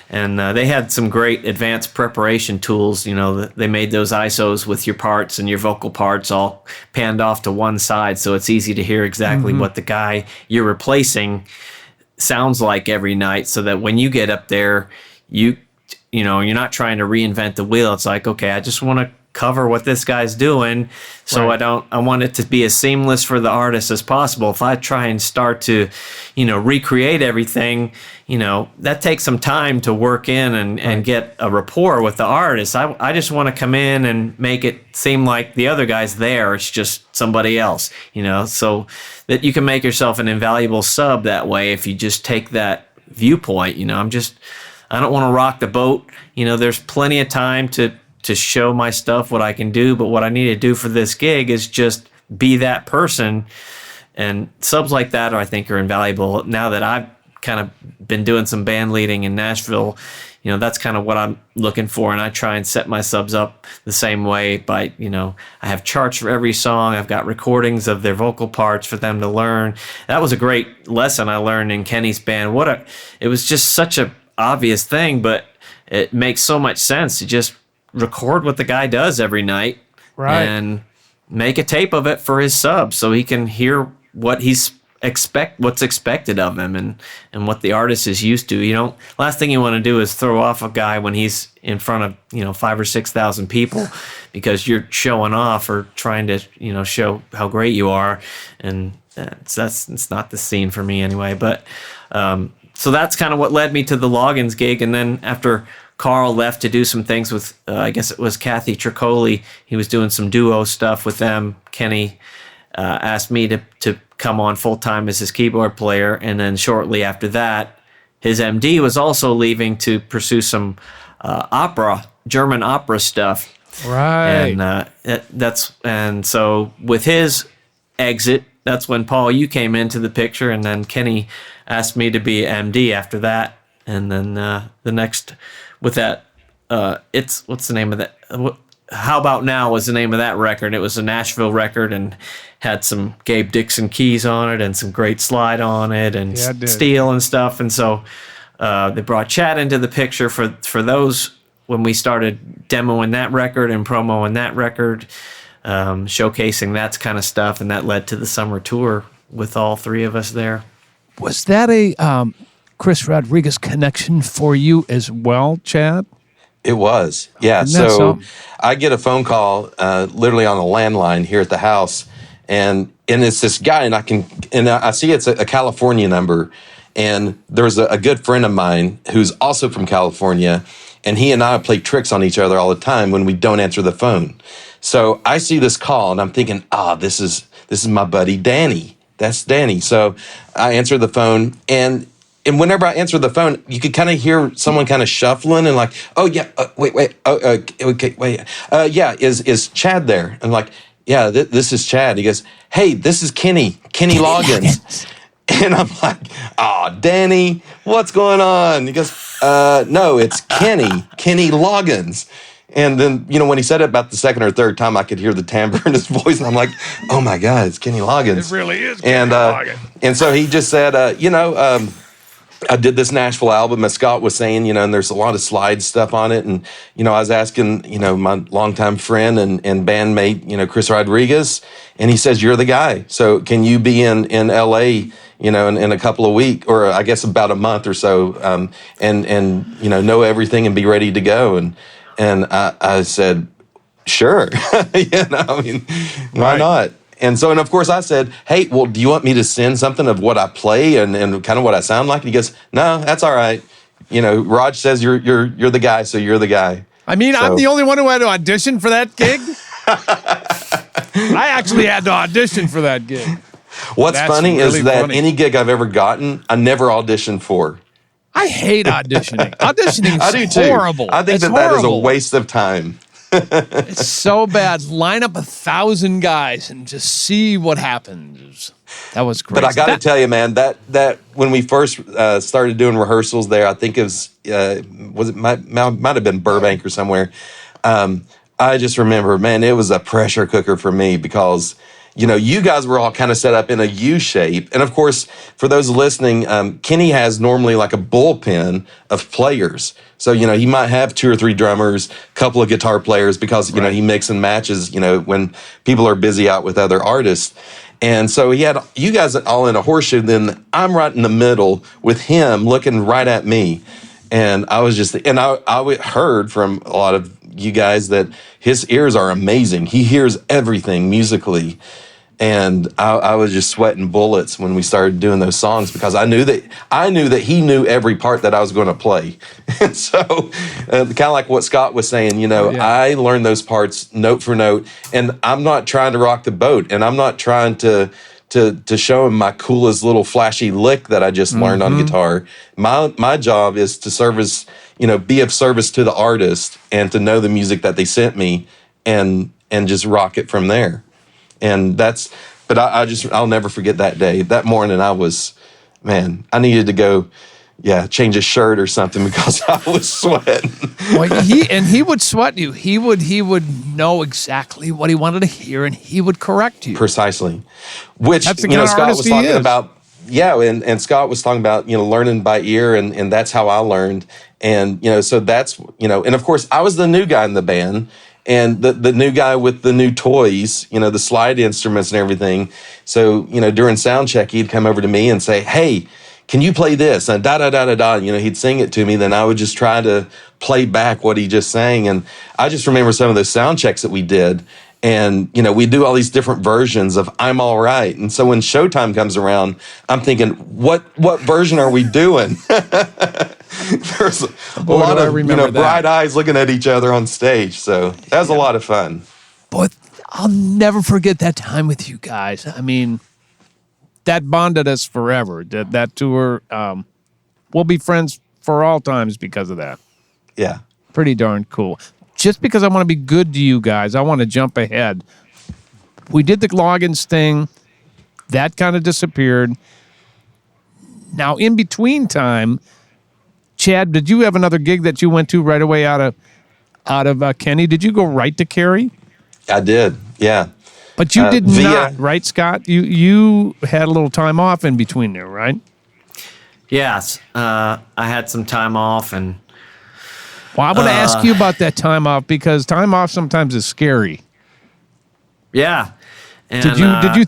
And they had some great advanced preparation tools. They made those ISOs with your parts and your vocal parts all panned off to one side, so it's easy to hear exactly what the guy you're replacing sounds like every night, so that when you get up there, you're not trying to reinvent the wheel. It's like, okay, I just want to cover what this guy's doing, so I want it to be as seamless for the artist as possible. If I try and start to recreate everything, that takes some time to work in and get a rapport with the artist. I just want to come in and make it seem like the other guy's there, it's just somebody else, so that you can make yourself an invaluable sub that way if you just take that viewpoint. I don't want to rock the boat. There's plenty of time to show my stuff, what I can do, but what I need to do for this gig is just be that person. And subs like that, I think, are invaluable. Now that I've kind of been doing some band leading in Nashville, that's kind of what I'm looking for. And I try and set my subs up the same way by, I have charts for every song. I've got recordings of their vocal parts for them to learn. That was a great lesson I learned in Kenny's band. It was just such a obvious thing, but it makes so much sense to just record what the guy does every night, and make a tape of it for his sub so he can hear what's expected of him and what the artist is used to. Last thing you want to do is throw off a guy when he's in front of 5,000 or 6,000 people because you're showing off or trying to show how great you are, and it's not the scene for me anyway. But so that's kind of what led me to the Loggins gig. And then after Carl left to do some things with, I guess it was Kathy Tricoli. He was doing some duo stuff with them. Kenny asked me to come on full-time as his keyboard player. And then shortly after that, his MD was also leaving to pursue some German opera stuff. Right. And so with his exit, that's when, Paul, you came into the picture, and then Kenny asked me to be MD after that. And then the next... with that, what's the name of that? How About Now was the name of that record. It was a Nashville record and had some Gabe Dixon keys on it and some great slide on it and steel and stuff. And so they brought Chad into the picture for those when we started demoing that record and promoing that record, showcasing that kind of stuff. And that led to the summer tour with all three of us there. Was that a Chris Rodriguez connection for you as well, Chad? It was, yeah. So I get a phone call literally on a landline here at the house, and it's this guy, and I see it's a California number, And there was a good friend of mine who's also from California, and he and I play tricks on each other all the time when we don't answer the phone. So I see this call, and I'm thinking, this is my buddy Danny. That's Danny. So I answer the phone, and whenever I answer the phone, you could kind of hear someone kind of shuffling and like, oh yeah, wait, okay, wait, yeah, is Chad there? I'm like, yeah, this is Chad. He goes, hey, this is Kenny Loggins. And I'm like, Danny, what's going on? He goes, no, it's Kenny Loggins. And then, when he said it about the second or third time, I could hear the timbre in his voice. And I'm like, oh my God, it's Kenny Loggins. It really is Kenny Loggins. And so he just said, I did this Nashville album, as Scott was saying, and there's a lot of slide stuff on it. And, I was asking, my longtime friend and bandmate, Chris Rodriguez, and he says, you're the guy. So can you be in LA, in a couple of weeks, or I guess about a month or so, and know everything and be ready to go. And I said, sure, why not? And so, and of course I said, hey, well, do you want me to send something of what I play and kind of what I sound like? And he goes, no, that's all right. Raj says you're the guy, so you're the guy. I mean, so, I'm the only one who had to audition for that gig. I actually had to audition for that gig. What's funny is that any gig I've ever gotten, I never auditioned for. I hate auditioning. Auditioning is I do too. horrible. I think that is a waste of time. It's so bad. Line up 1,000 guys and just see what happens. That was crazy. But I got to tell you, man, that when we first started doing rehearsals there, I think it might have been Burbank or somewhere. I just remember, man, it was a pressure cooker for me because you guys were all kind of set up in a U shape. And of course, for those listening, Kenny has normally like a bullpen of players. So, he might have 2 or 3 drummers, a couple of guitar players because, he mix and matches, when people are busy out with other artists. And so he had you guys all in a horseshoe. Then I'm right in the middle with him looking right at me. And I was just, and I heard from a lot of you guys that his ears are amazing. He hears everything musically. And I was just sweating bullets when we started doing those songs because I knew that he knew every part that I was going to play. And so kind of like what Scott was saying, I learned those parts note for note, and I'm not trying to rock the boat, and I'm not trying to show him my coolest little flashy lick that I just learned on guitar. My job is to service, be of service to the artist and to know the music that they sent me and just rock it from there. And but I'll never forget that day. That morning I needed to go, change a shirt or something because I was sweating. Well, he would sweat you. He would know exactly what he wanted to hear, and he would correct you. Precisely. Which, that's the kind of Scott artist was talking he is. about. Yeah, and Scott was talking about, learning by ear, and that's how I learned. And, so that's, and of course I was the new guy in the band. And the new guy with the new toys, the slide instruments and everything. So, during sound check, he'd come over to me and say, hey, can you play this? And da-da-da-da-da. He'd sing it to me. Then I would just try to play back what he just sang. And I just remember some of those sound checks that we did. And, we do all these different versions of I'm All Right. And so when showtime comes around, I'm thinking, what version are we doing? There's a lot of bright eyes looking at each other on stage. So that was a lot of fun. Boy, I'll never forget that time with you guys. I mean, that bonded us forever. That tour, we'll be friends for all times because of that. Yeah. Pretty darn cool. Just because I want to be good to you guys, I want to jump ahead. We did the Loggins thing. That kind of disappeared. Now, in between time, Chad, did you have another gig that you went to right away out of Kenny? Did you go right to Carrie? I did, yeah. But you did not, right, Scott? You had a little time off in between there, right? Yes, I had some time off, and well, I want to ask you about that time off because time off sometimes is scary. Yeah. And, did you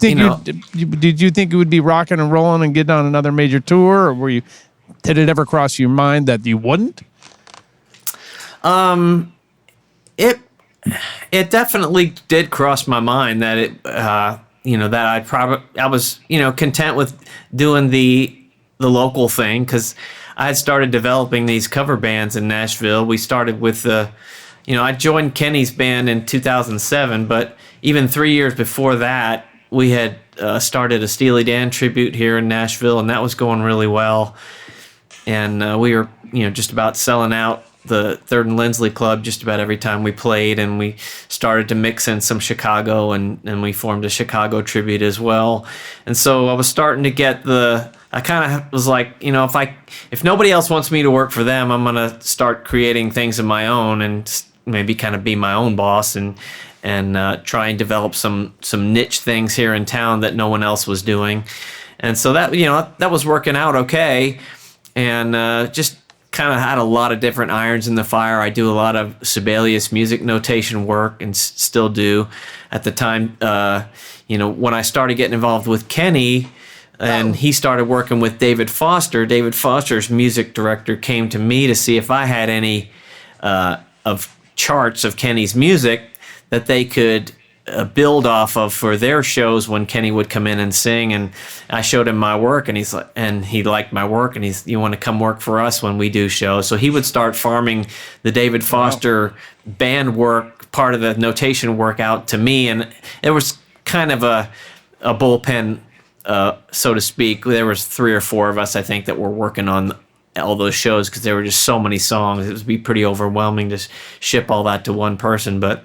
think you would be rocking and rolling and getting on another major tour, or did it ever cross your mind that you wouldn't? It definitely did cross my mind that that I was content with doing the the local thing because I had started developing these cover bands in Nashville. We started with I joined Kenny's band in 2007, but even 3 years before that, we had started a Steely Dan tribute here in Nashville, and that was going really well. And we were, just about selling out the Third and Lindsley Club just about every time we played, and we started to mix in some Chicago, and we formed a Chicago tribute as well. And so I was starting to get I kind of was like, if nobody else wants me to work for them, I'm going to start creating things of my own and maybe kind of be my own boss and try and develop some niche things here in town that no one else was doing. And so that was working out okay, and just kind of had a lot of different irons in the fire. I do a lot of Sibelius music notation work and still do. At the time, when I started getting involved with Kenny and he started working with David Foster, David Foster's music director came to me to see if I had any of charts of Kenny's music that they could build off of for their shows when Kenny would come in and sing. And I showed him my work, and he liked my work, and you want to come work for us when we do shows. So he would start farming the David Foster band work, part of the notation work, out to me, and it was kind of a bullpen, so to speak. There was 3 or 4 of us, I think, that were working on all those shows because there were just so many songs. It would be pretty overwhelming to ship all that to one person, but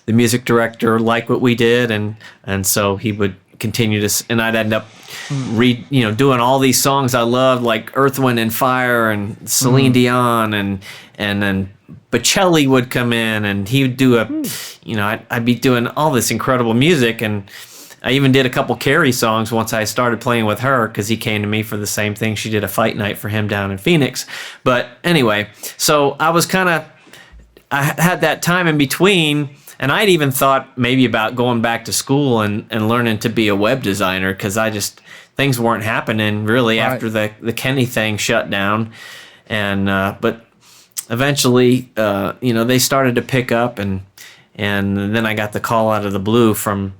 the music director liked what we did, and so he would continue to, and I'd end up doing all these songs I loved, like Earth, Wind and Fire and Celine Dion, and then Bocelli would come in, and he would do I'd be doing all this incredible music, and I even did a couple Carrie songs once I started playing with her because he came to me for the same thing. She did a fight night for him down in Phoenix. But anyway, so I had that time in between. And I'd even thought maybe about going back to school and learning to be a web designer because things weren't happening really after the Kenny thing shut down. And but eventually, they started to pick up, and then I got the call out of the blue from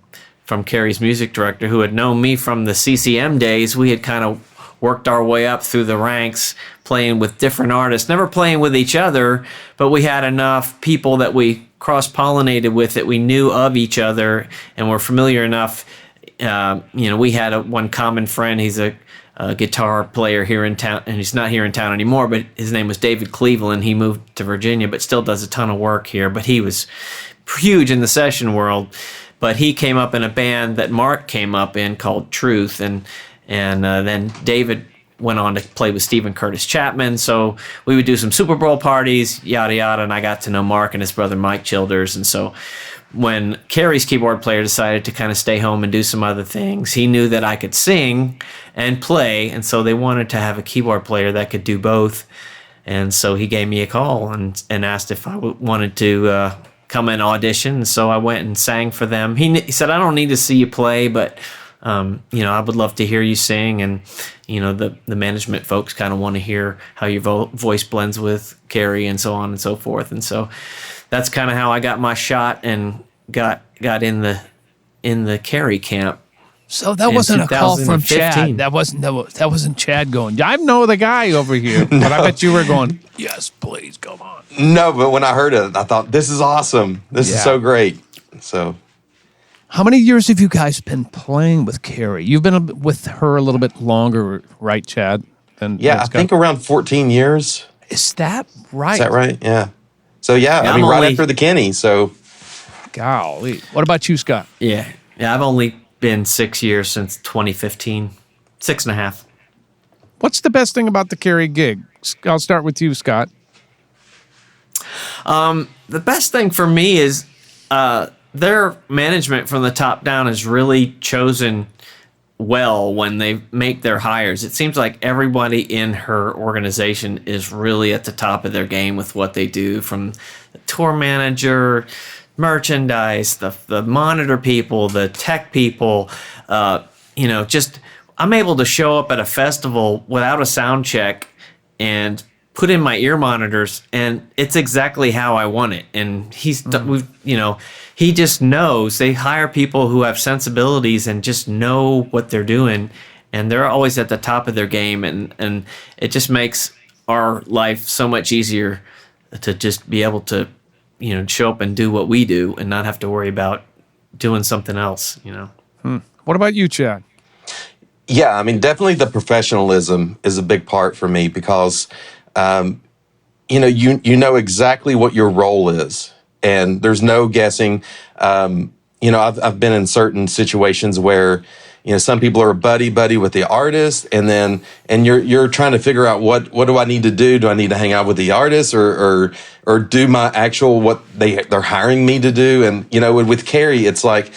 Carrie's music director, who had known me from the CCM days. We had kind of worked our way up through the ranks, playing with different artists, never playing with each other, but we had enough people that we cross-pollinated with that we knew of each other and were familiar enough. We had one common friend. He's a guitar player here in town, and he's not here in town anymore, but his name was David Cleveland. He moved to Virginia, but still does a ton of work here. But he was huge in the session world. But he came up in a band that Mark came up in called Truth, and then David went on to play with Stephen Curtis Chapman. So we would do some Super Bowl parties, yada, yada, and I got to know Mark and his brother Mike Childers. And so when Carrie's keyboard player decided to kind of stay home and do some other things, he knew that I could sing and play, and so they wanted to have a keyboard player that could do both. And so he gave me a call and asked if I wanted to come and audition. So I went and sang for them. He said, I don't need to see you play, but I would love to hear you sing, and the management folks kind of want to hear how your voice blends with Carrie and so on and so forth. And so that's kind of how I got my shot and got in the Carrie camp. So that wasn't a call from Chad. That wasn't Chad going, I know the guy over here. But I bet you were going, yes, please, come on. No, but when I heard it, I thought, this is awesome. This is so great. So, how many years have you guys been playing with Carrie? You've been with her a little bit longer, right, Chad? I think around 14 years. Is that right? Is that right? Yeah. So, right after the Kenny, so. Golly. What about you, Scott? Yeah, I've only been 6 years since 2015. 6.5. What's the best thing about the Carrie gig? I'll start with you, Scott. The best thing for me is their management from the top down has really chosen well when they make their hires. It seems like everybody in her organization is really at the top of their game with what they do, from the tour manager, merchandise, the monitor people, the tech people. Just I'm able to show up at a festival without a sound check and put in my ear monitors, and it's exactly how I want it. And he just knows. They hire people who have sensibilities and just know what they're doing, and they're always at the top of their game, and it just makes our life so much easier to just be able to, show up and do what we do and not have to worry about doing something else, What about you, Chad? Yeah, I mean, definitely the professionalism is a big part for me because, you know exactly what your role is, and there's no guessing. I've been in certain situations where, some people are buddy with the artist, and you're trying to figure out what do I need to do? Do I need to hang out with the artist or do my actual what they're hiring me to do? And with Carrie, it's like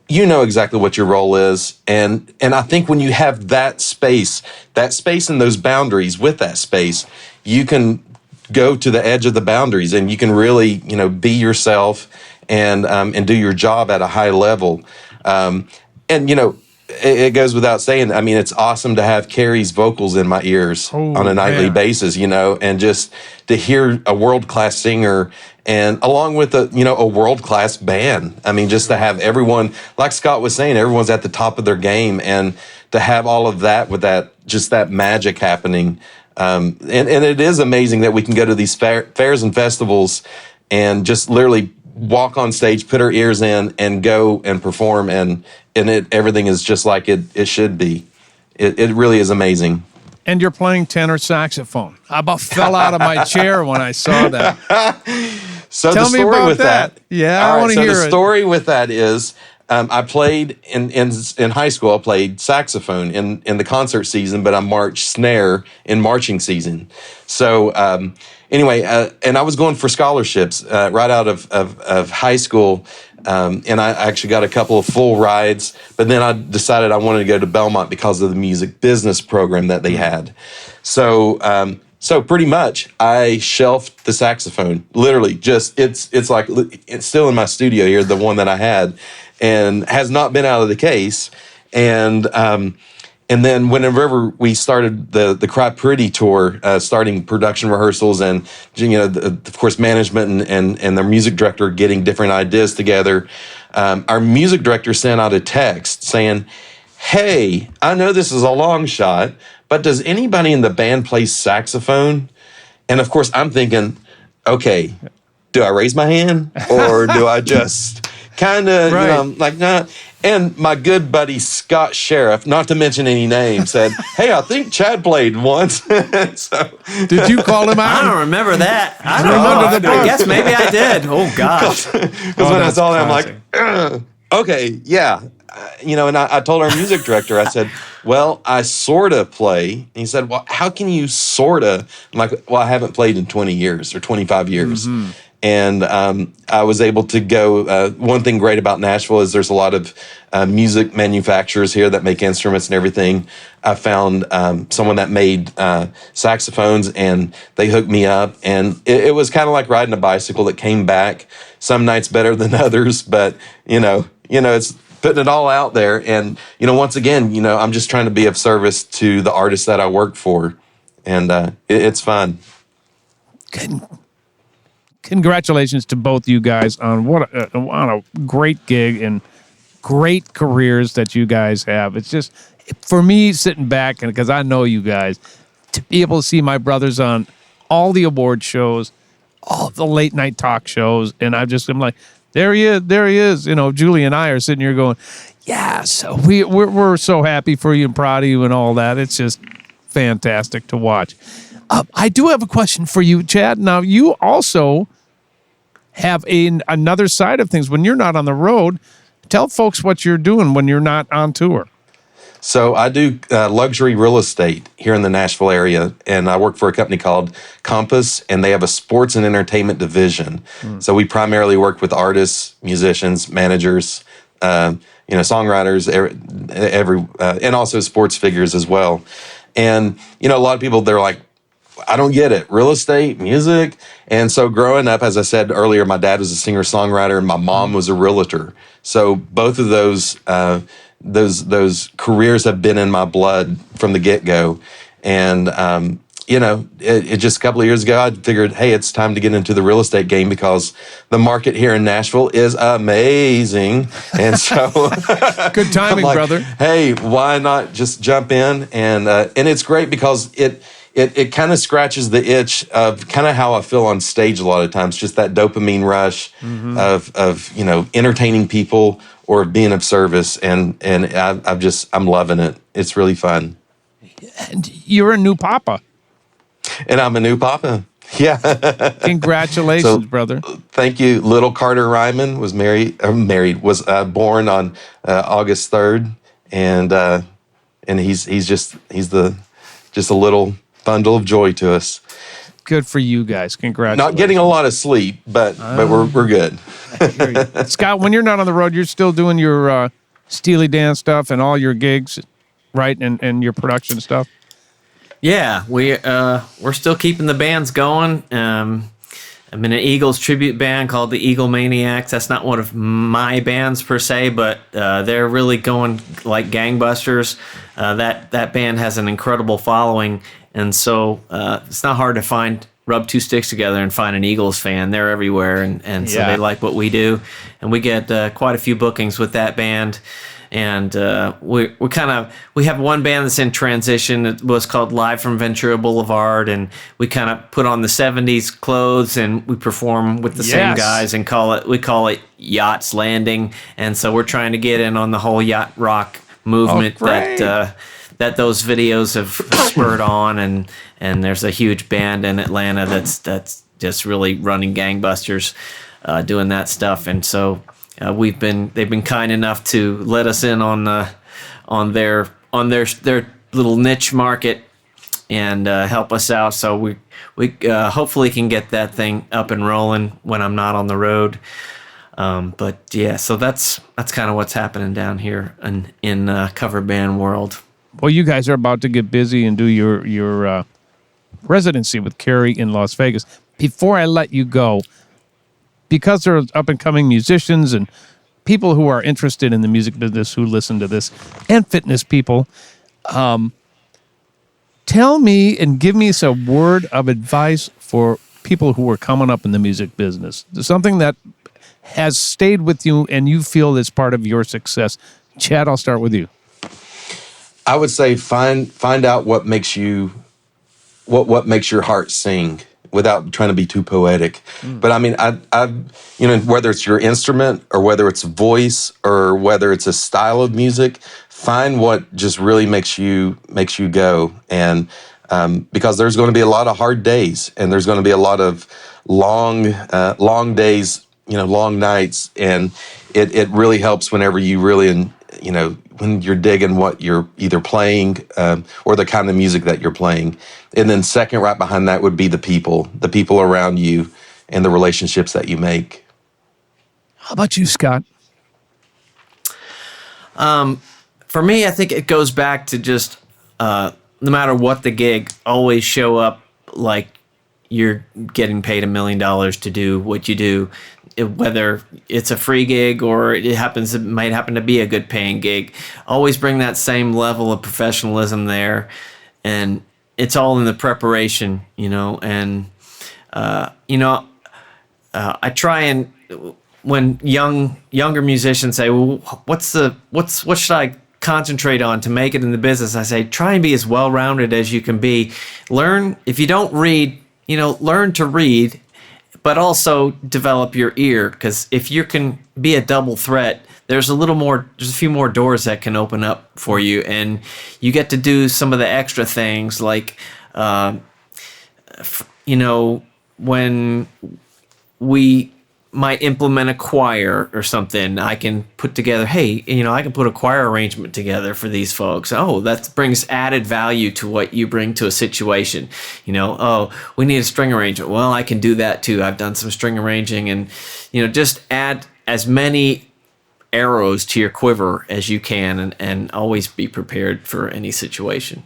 exactly what your role is, and I think when you have that space and those boundaries with that space, you can go to the edge of the boundaries and you can really be yourself and do your job at a high level. It goes without saying. I mean, it's awesome to have Carrie's vocals in my ears on a nightly basis, and just to hear a world-class singer and along with a world-class band. I mean, just to have everyone, like Scott was saying, everyone's at the top of their game, and to have all of that with that magic happening. And it is amazing that we can go to these fairs and festivals and just literally walk on stage, put our ears in, and go and perform, and everything is just like it should be. It really is amazing. And you're playing tenor saxophone. I about fell out of my chair when I saw that. So Tell the me story about with that. Yeah, I want to hear it. So the story with that is, I played in high school. I played saxophone in the concert season, but I marched snare in marching season. So anyway, and I was going for scholarships right out of high school, and I actually got a couple of full rides. But then I decided I wanted to go to Belmont because of the music business program that they had. So pretty much, I shelved the saxophone. Literally, just it's like it's still in my studio here, the one that I had, and has not been out of the case. And then whenever we started the Cry Pretty tour, starting production rehearsals and of course management and their music director getting different ideas together, our music director sent out a text saying, "Hey, I know this is a long shot, but does anybody in the band play saxophone?" And of course, I'm thinking, okay, do I raise my hand or do I just kind of, like, nah? And my good buddy Scott Sheriff, not to mention any names, said, "Hey, I think Chad played once." So, did you call him out? I don't remember that. I don't know. I guess maybe I did. Oh, gosh. Because when I saw that, I'm like, ugh. Okay, yeah. And I told our music director, I said, "Well, I sort of play." And he said, "Well, how can you sort of?" I'm like, "Well, I haven't played in 20 years or 25 years. Mm-hmm. And I was able to go. One thing great about Nashville is there's a lot of music manufacturers here that make instruments and everything. I found someone that made saxophones, and they hooked me up. And it was kind of like riding a bicycle that came back. Some nights better than others, but it's putting it all out there. And once again, I'm just trying to be of service to the artists that I work for, and it's fun. Congratulations to both you guys on on a great gig and great careers that you guys have. It's just, for me, sitting back, and because I know you guys, to be able to see my brothers on all the award shows, all the late night talk shows, and I'm like, there he is. Julie and I are sitting here going, yeah, so we're so happy for you and proud of you and all that. It's just fantastic to watch. I do have a question for you, Chad. Now, you also have another side of things. When you're not on the road, tell folks what you're doing when you're not on tour. So I do luxury real estate here in the Nashville area, and I work for a company called Compass, and they have a sports and entertainment division. So we primarily work with artists, musicians, managers, songwriters, and also sports figures as well. And a lot of people, they're like, I don't get it. Real estate, music. And so growing up, as I said earlier, my dad was a singer-songwriter and my mom was a realtor. So both of those careers have been in my blood from the get-go. And it just a couple of years ago, I figured, hey, it's time to get into the real estate game because the market here in Nashville is amazing. And so Good timing, I'm like, brother. hey, why not just jump in? And it's great because it kind of scratches the itch of kind of how I feel on stage a lot of times, just that dopamine rush of entertaining people or being of service. And I'm loving it. It's really fun. And you're a new papa. And I'm a new papa. Yeah. Congratulations, brother. Thank you. Little Carter Ryman was was born on August 3rd. And he's just a little bundle of joy to us. Good for you guys. Congratulations. Not getting a lot of sleep, but we're good. Scott, when you're not on the road, you're still doing your Steely Dan stuff and all your gigs, right? And your production stuff. Yeah, we're still keeping the bands going. I'm in an Eagles tribute band called the Eagle Maniacs. That's not one of my bands per se, but they're really going like gangbusters. That band has an incredible following, and so it's not hard to rub two sticks together and find an Eagles fan. They're everywhere, and so they like what we do, and we get quite a few bookings with that band. And we have one band that's in transition. It was called Live from Ventura Boulevard, and we kind of put on the 70s clothes and we perform with the same guys and we call it Yachts Landing. And so we're trying to get in on the whole yacht rock movement that those videos have spurred on, and there's a huge band in Atlanta that's just really running gangbusters doing that stuff. And so they've been kind enough to let us in on their little niche market and help us out. So we hopefully can get that thing up and rolling when I'm not on the road. But yeah, so that's kind of what's happening down here in cover band world. Well, you guys are about to get busy and do your residency with Carrie in Las Vegas. Before I let you go, because there are up-and-coming musicians and people who are interested in the music business who listen to this, and fitness people, tell me and give me a word of advice for people who are coming up in the music business. Something that has stayed with you and you feel is part of your success. Chad, I'll start with you. I would say find out what makes you what makes your heart sing, without trying to be too poetic. But I mean, I whether it's your instrument or whether it's voice or whether it's a style of music, find what just really makes you go. And because there's going to be a lot of hard days, and there's going to be a lot of long days, long nights, and it really helps whenever you really, when you're digging what you're either playing or the kind of music that you're playing. And then second, right behind that would be the people around you and the relationships that you make. How about you, Scott? For me, I think it goes back to just no matter what the gig, always show up like you're getting paid $1 million to do what you do. Whether it's a free gig or it might happen to be a good paying gig, always bring that same level of professionalism there, and it's all in the preparation, And I try and when younger musicians say, "Well, what should I concentrate on to make it in the business?" I say, try and be as well rounded as you can be. Learn if you don't read, learn to read. But also develop your ear, because if you can be a double threat, there's a few more doors that can open up for you, and you get to do some of the extra things like, when we might implement a choir or something, I can put together, I can put a choir arrangement together for these folks. Oh, that brings added value to what you bring to a situation. We need a string arrangement. Well, I can do that too. I've done some string arranging, and, just add as many arrows to your quiver as you can, and always be prepared for any situation.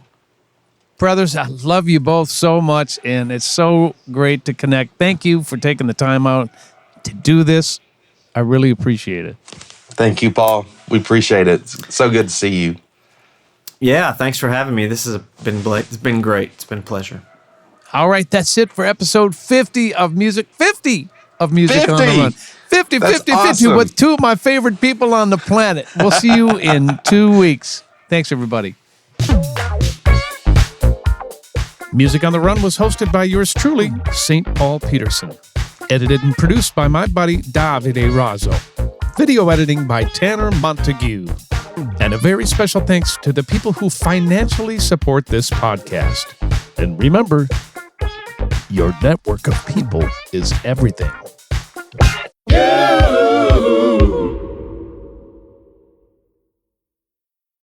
Brothers, I love you both so much, and it's so great to connect. Thank you for taking the time out to do this. I really appreciate it. Thank you, Paul. We appreciate it. It's so good to see you. Yeah, thanks for having me. It's been great. It's been a pleasure. All right, that's it for episode 50 of Music. 50 of Music on the 50. Run. 50, That's 50, 50 awesome. with two of my favorite people on the planet. We'll see you in 2 weeks. Thanks, everybody. Music on the Run was hosted by yours truly, St. Paul Peterson. Edited and produced by my buddy, Davide Raso. Video editing by Tanner Montague. And a very special thanks to the people who financially support this podcast. And remember, your network of people is everything. Yeah!